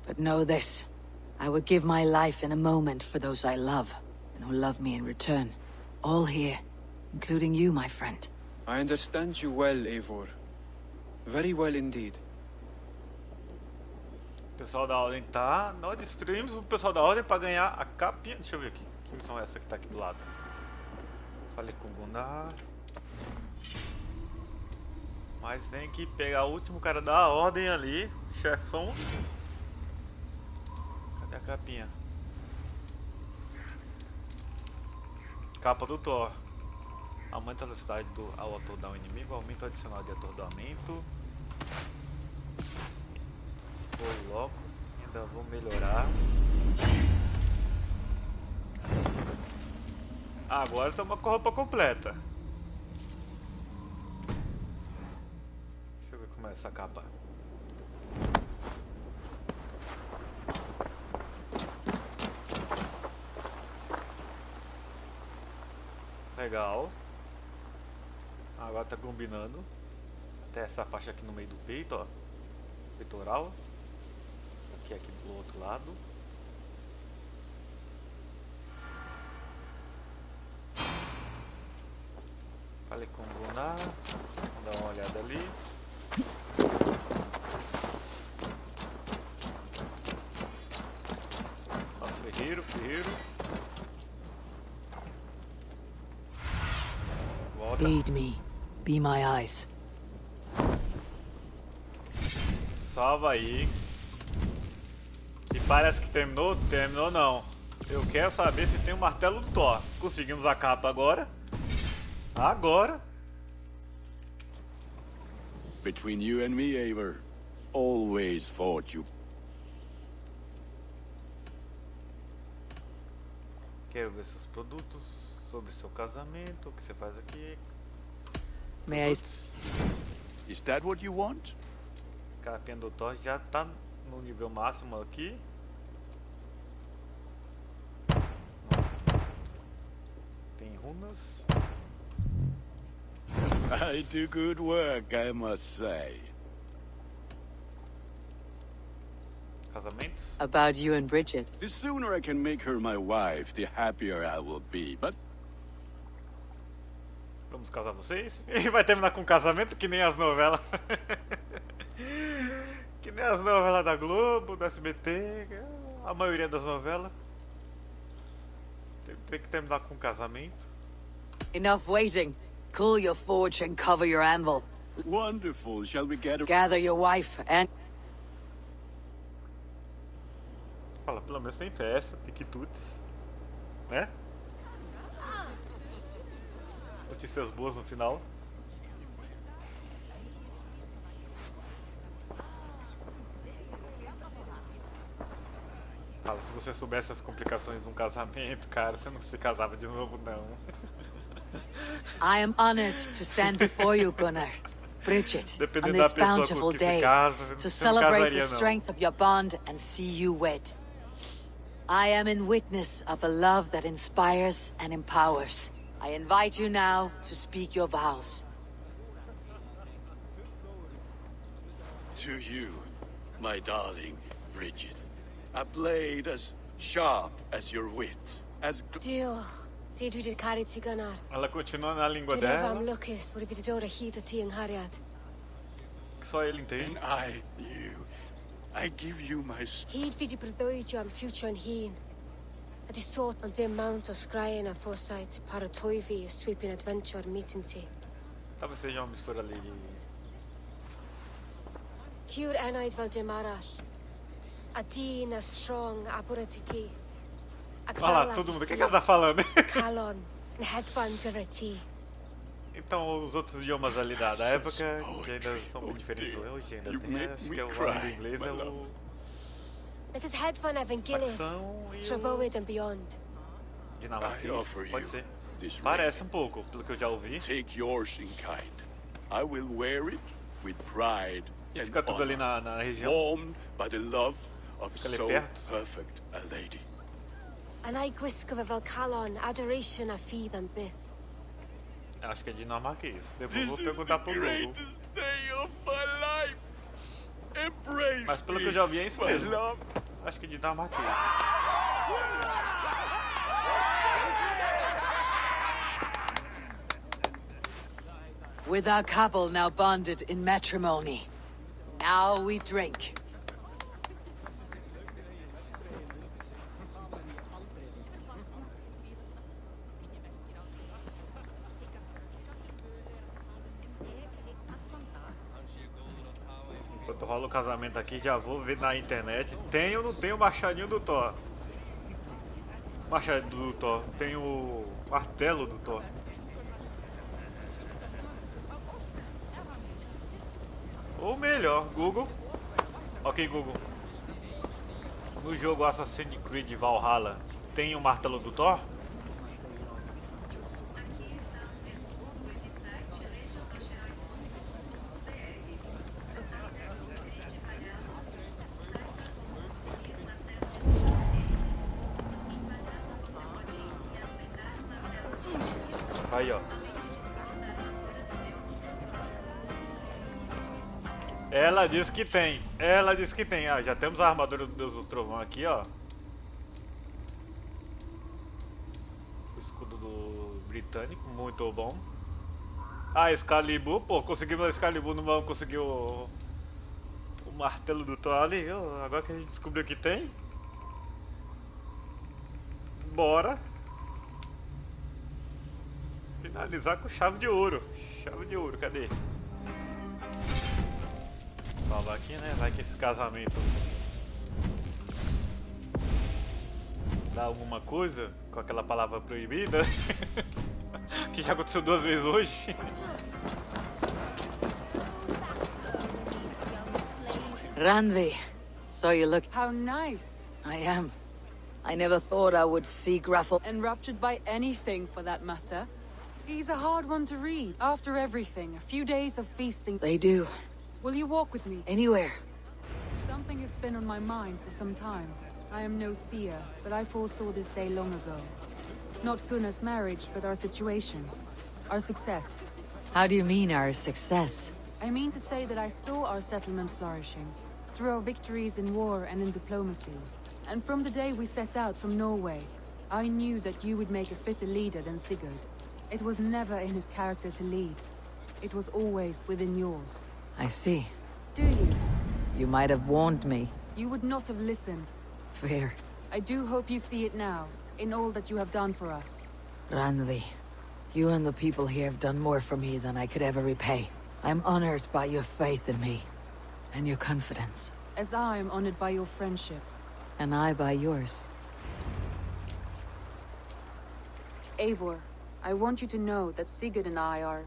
But know this, I would give my life in a moment for those I love, and who love me in return. All here, including you, my friend. I understand you well, Eivor. Very well indeed. O pessoal da Ordem tá. Nós destruímos o pessoal da Ordem pra ganhar a capinha. Deixa eu ver aqui. Que missão é essa que tá aqui do lado? Falei com o Gunnar. Mas tem que pegar o último cara da Ordem ali. Chefão. Cadê a capinha? Capa do Thor. Aumenta a velocidade ao atordoar o inimigo. Aumento adicional de atordoamento. Coloco. Ainda vou melhorar. Agora estamos com a roupa completa. Deixa eu ver como é essa capa. Legal. Agora tá combinando. Até essa faixa aqui no meio do peito, ó. Peitoral. Aqui do outro lado. Falei com o Gunnar. Vamos dar uma olhada ali. Nosso ferreiro. Volta. Aid me. Be my eyes. Salva aí. Que parece que terminou. Terminou não. Eu quero saber se tem o martelo do Thor. Conseguimos a capa agora. Agora. Between you and me, Eivor, always thought you. Quero ver seus produtos. Sobre seu casamento. O que você faz aqui? May I... Is that what you want? Capinha do Thor já tá no nível máximo aqui. Tem runas. I do good work, I must say. Casamentos? About you and Bridget. The sooner I can make her my wife, the happier I will be, but... Vamos casar vocês? E vai terminar com casamento que nem as novelas. Que nem as novelas da Globo, do SBT, a maioria das novelas. Tem que terminar com casamento. Enough waiting. Cool your forge and cover your anvil. Wonderful. Shall we gather your wife and... Fala, pelo menos tem festa, tem quitutes, né? Notícias boas no final. Fala, se você soubesse as complicações de um casamento, cara, você não se casava de novo, não. I am honored to stand before you, Gunnar. Bridget, on this bountiful day, to celebrate the strength of your bond and see you wed. I am in witness of a love that inspires and empowers. I invite you now to speak your vows. To you, my darling Bridget. A blade as sharp as your wit, as... Dio, sé du det karit sig Gunnar. Ela continua na língua Am dela. Lucas, hvor vi det dårlig hit og ting harriat. Só ele entende. And I give you my... Hid vi de brødøj om future and heen. At de sort on dem mount og skrejen af foresight, paratøyvi og sweeping adventure meeting til. Talvez seja uma mistura ali de... Tiur enaid val dem aral. A din a strong aburatiki. Olha lá, todo mundo. O que ela tá falando? Kalon, and headbander a tea. Então, os outros idiomas ali da época, que ainda são muito diferentes hoje, ainda tem, acho que é o nome do inglês, é o... It is headphone Evangelion, Traboid and beyond. Dinamarquês, pode ser. Parece um pouco, pelo que eu já ouvi. Take yours in kind. I will wear it with pride e fica tudo ali na região. Warmed by the love of so perfect a lady. And I gwisg of a Valhalla, adoration a feed and bith. Acho que é dinamarquês. Depois eu vou perguntar pro Google. Day of my life. Embrace Mas pelo que eu já vi é isso mesmo. Acho que é dinamarquês. With our couple now bonded in matrimony, now we drink. Enquanto rola o casamento aqui, já vou ver na internet. Tem ou não tem o machadinho do Thor? Machado do Thor. Tem o martelo do Thor. Ou melhor, Google. Ok, Google. No jogo Assassin's Creed Valhalla, tem o martelo do Thor? Aí, ó. Ela disse que tem. Ela disse que tem. Ah, já temos a armadura do Deus do Trovão aqui, ó. O escudo do britânico, muito bom. Ah, Excalibur, pô, conseguimos a Excalibur, não vamos conseguir o martelo do Thor ali. Agora que a gente descobriu que tem. Bora. Finalizar com chave de ouro. Chave de ouro, cadê? Salvar aqui, né? Vai que esse casamento dá alguma coisa com aquela palavra proibida. Que já aconteceu 2 vezes hoje. Randvi, so you look... How nice. I am. I never thought I would see Graffle... Enraptured by anything, for that matter. He's a hard one to read. After everything, a few days of feasting... They do. Will you walk with me? Anywhere. Something has been on my mind for some time. I am no seer, but I foresaw this day long ago. Not Gunnar's marriage, but our situation. Our success. How do you mean our success? I mean to say that I saw our settlement flourishing. Through our victories in war and in diplomacy. And from the day we set out from Norway, I knew that you would make a fitter leader than Sigurd. It was never in his character to lead. It was always within yours. I see. Do you? You might have warned me. You would not have listened. Fair. I do hope you see it now, in all that you have done for us. Randvi, you and the people here have done more for me than I could ever repay. I'm honored by your faith in me, and your confidence. As I am honored by your friendship. And I by yours. Eivor, I want you to know that Sigurd and I are...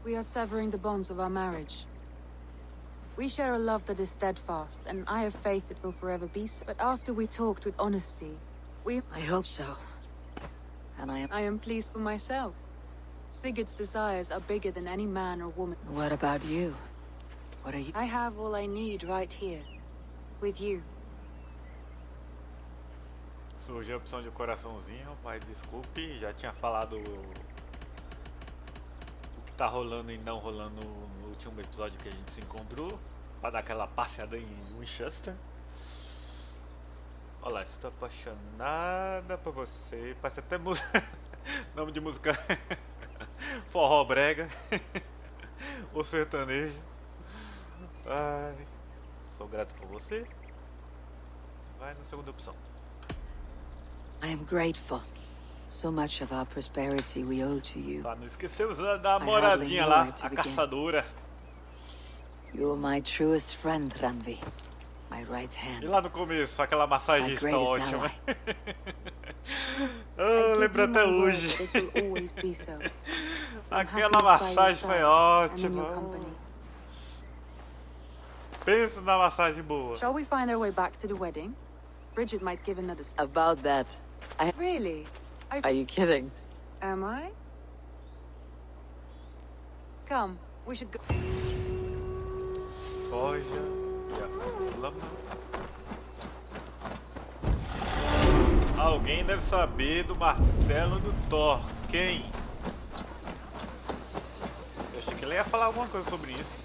We are severing the bonds of our marriage. We share a love that is steadfast, and I have faith it will forever be so. But after we talked with honesty, I hope so. And I am pleased for myself. Sigurd's desires are bigger than any man or woman. What about you? What are you... I have all I need right here. With you. Surgiu a opção de coraçãozinho, mas desculpe, já tinha falado o que tá rolando e não rolando no último episódio que a gente se encontrou, para dar aquela passeada em Winchester. Olá, estou apaixonada por você. Parece até música. Nome de música. Forró brega. Ou sertanejo. Ai, sou grato por você. Vai na segunda opção. I am grateful. So much of our prosperity we owe to you. Não esquecemos da moradinha lá, a caçadora. You are my truest friend, Randvi. My right hand. E lá no começo, aquela massagista ótima. Eu lembro até hoje. Aquela massagem foi ótima. Pensa na massagem boa. Shall we find our way back to the wedding? Bridget might give another... About that. Really? Are you kidding? Am I? Come, we should go... Soja e a lama. Alguém deve saber do martelo do Thor. quem? Eu achei que ele ia falar alguma coisa sobre isso.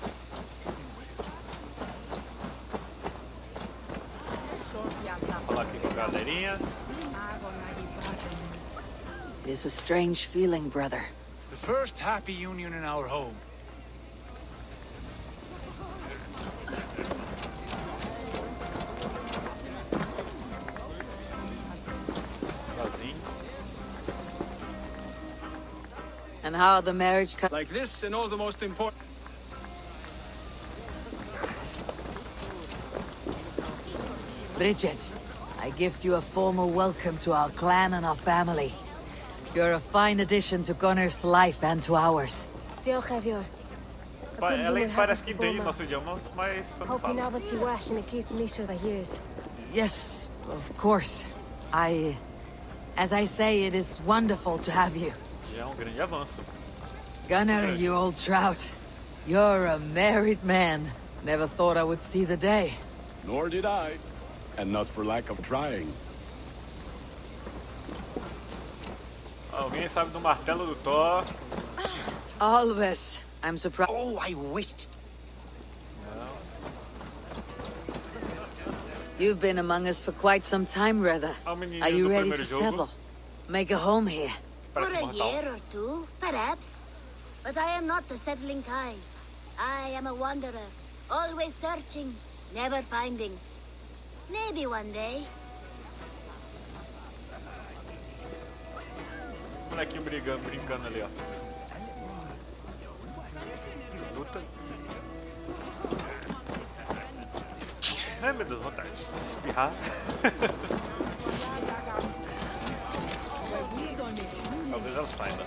Vou falar aqui com a galerinha. It's a strange feeling, brother. The first happy union in our home. And how are the marriage Like this and all the most important. Bridget, I gift you a formal welcome to our clan and our family. You're a fine addition to Gunnar's life and to ours. Diolch, Evior. Ela parece que entende nosso idioma, mas só não Hoping fala. now to wash and it keeps me sure that years. Yes, of course. As I say, it is wonderful to have you. Já é grande avanço. Gunnar, you old trout. You're a married man. Never thought I would see the day. Nor did I. And not for lack of trying. Alguém sabe do martelo do Thor? Always. I'm surprised. Oh, I wished. You've been among us for quite some time, Reda. Are you ready to settle? Make a home here? For a year or two, perhaps. But I am not the settling kind. I am a wanderer, always searching, never finding. Maybe one day. Esse molequinho brincando ali, ó. Luta. Ai, meu Deus, vontade de espirrar. Talvez ela saiba.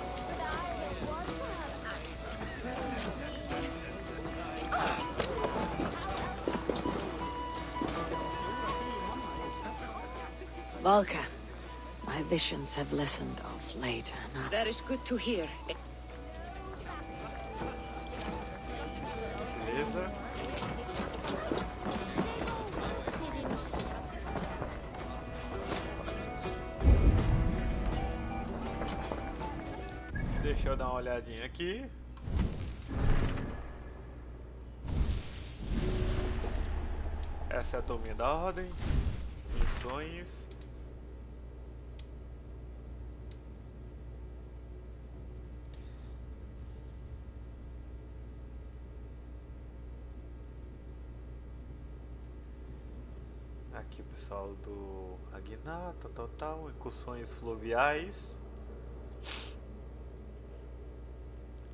Valka, my visions have lessened of late. That is good to hear. Beleza. Deixa eu dar uma olhadinha aqui. Essa é a turminha da ordem. Missões. Aqui o pessoal do Ragnar, tal, incursões fluviais.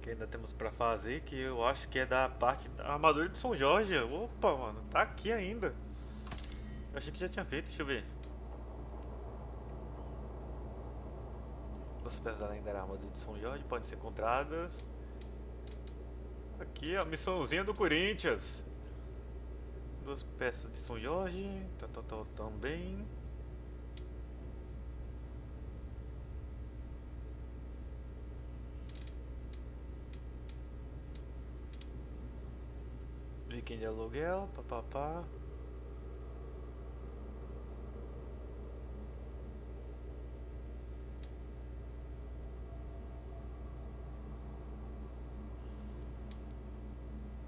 Que ainda temos pra fazer, que eu acho que é da parte da armadura de São Jorge. Opa, mano, tá aqui ainda. Eu achei que já tinha feito, deixa eu ver. Duas peças além da armadura de São Jorge podem ser encontradas. Aqui a missãozinha do Corinthians. Duas peças de São Jorge, tal, também. Item de aluguel, papapá.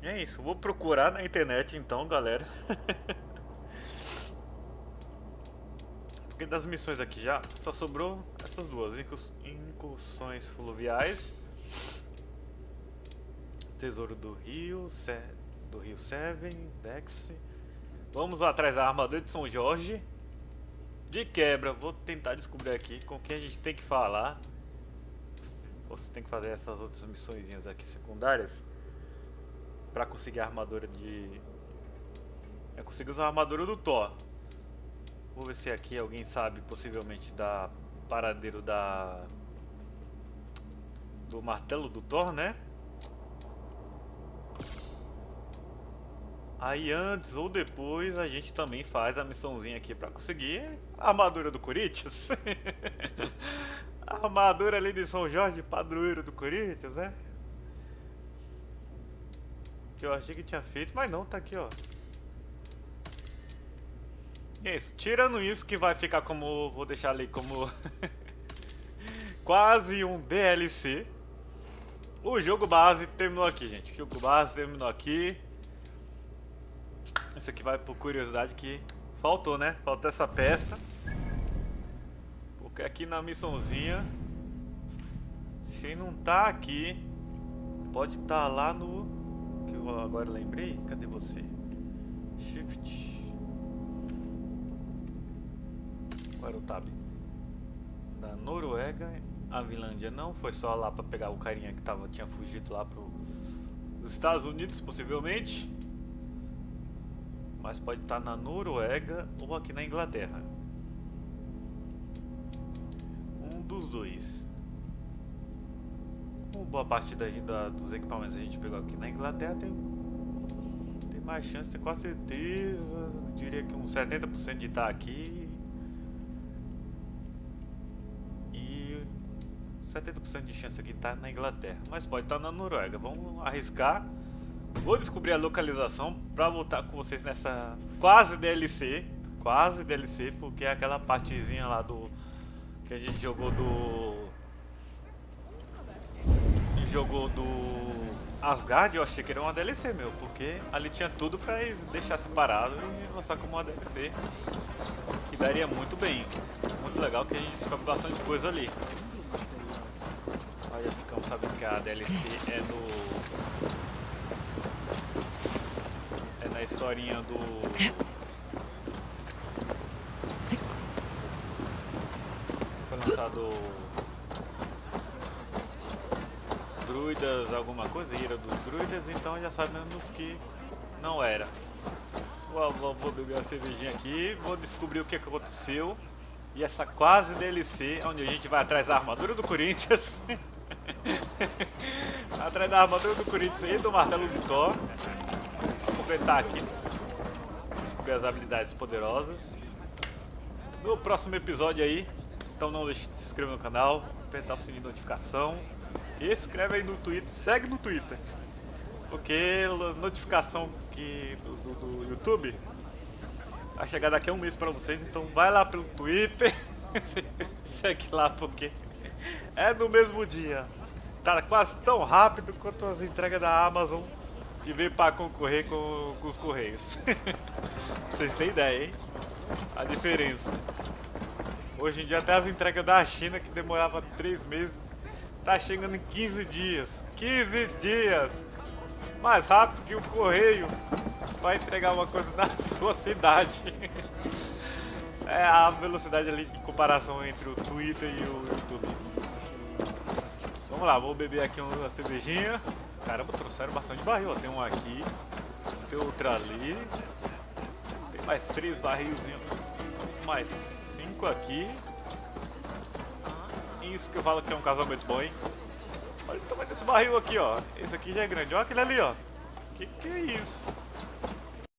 É isso, vou procurar na internet então, galera. Porque das missões aqui já só sobrou essas duas incursões fluviais. Tesouro do Rio Seven, Dex. Vamos atrás da armadura de São Jorge. De quebra, vou tentar descobrir aqui com quem a gente tem que falar. Você tem que fazer essas outras missõezinhas aqui secundárias para conseguir a armadura de... Eu consegui usar a armadura do Thor. Vou ver se aqui alguém sabe possivelmente da paradeiro do martelo do Thor, né? Aí antes ou depois a gente também faz a missãozinha aqui para conseguir a armadura do Corinthians. A armadura ali de São Jorge, padroeiro do Corinthians, né? Que eu achei que tinha feito, mas não, tá aqui, ó. E é isso, tirando isso que vai ficar como... Vou deixar ali como... quase um DLC. O jogo base terminou aqui, gente. O jogo base terminou aqui. Esse aqui vai por curiosidade que faltou, né? Faltou essa peça. Porque aqui na missãozinha, se não tá aqui, pode estar lá no... que eu agora lembrei. Cadê você? Shift. Agora o tab. Da Noruega, a Finlândia não. Foi só lá pra pegar o carinha que tinha fugido lá pros Estados Unidos, possivelmente. Mas pode estar na Noruega ou aqui na Inglaterra. Um dos dois. Como boa parte dos equipamentos a gente pegou aqui na Inglaterra, tem mais chance, tenho quase certeza. Eu diria que uns 70% de estar aqui. E 70% de chance aqui de estar na Inglaterra. Mas pode estar na Noruega. Vamos arriscar. Vou descobrir a localização pra voltar com vocês nessa quase DLC, porque é aquela partezinha lá do que a gente jogou do Asgard. Eu achei que era uma DLC, meu, porque ali tinha tudo pra eles deixar separado e lançar como uma DLC, que daria muito bem, muito legal, que a gente descobre bastante coisa ali. Aí já ficamos sabendo que a DLC é na historinha do... Foi lançado Druidas alguma coisa, Ira dos Druidas, então já sabemos que não era. Vou beber a cervejinha aqui, vou descobrir o que aconteceu. E essa quase DLC, onde a gente vai atrás da armadura do Corinthians. Atrás da armadura do Corinthians e do martelo do Thor. Completar aqui, descobrir as habilidades poderosas no próximo episódio aí. Então não deixe de se inscrever no canal, apertar o sininho de notificação e escreve aí no Twitter, segue no Twitter, porque notificação do YouTube vai chegar daqui a um mês pra vocês. Então vai lá pelo Twitter, segue lá, porque é no mesmo dia, tá quase tão rápido quanto as entregas da Amazon, que veio para concorrer com os Correios. Pra vocês terem ideia, hein? A diferença. Hoje em dia até as entregas da China, que demorava 3 meses, tá chegando em 15 dias. 15 dias! Mais rápido que o Correio vai entregar uma coisa na sua cidade. É a velocidade ali de comparação entre o Twitter e o YouTube. Vamos lá, vou beber aqui uma cervejinha. Caramba, trouxeram bastante barril, ó. Tem um aqui, tem outro ali, tem mais 3 barrilzinhos, mais 5 aqui. Isso que eu falo que é um casamento bom, hein? Olha o tamanho desse barril aqui, ó. Esse aqui já é grande, olha aquele ali, ó. Que é isso?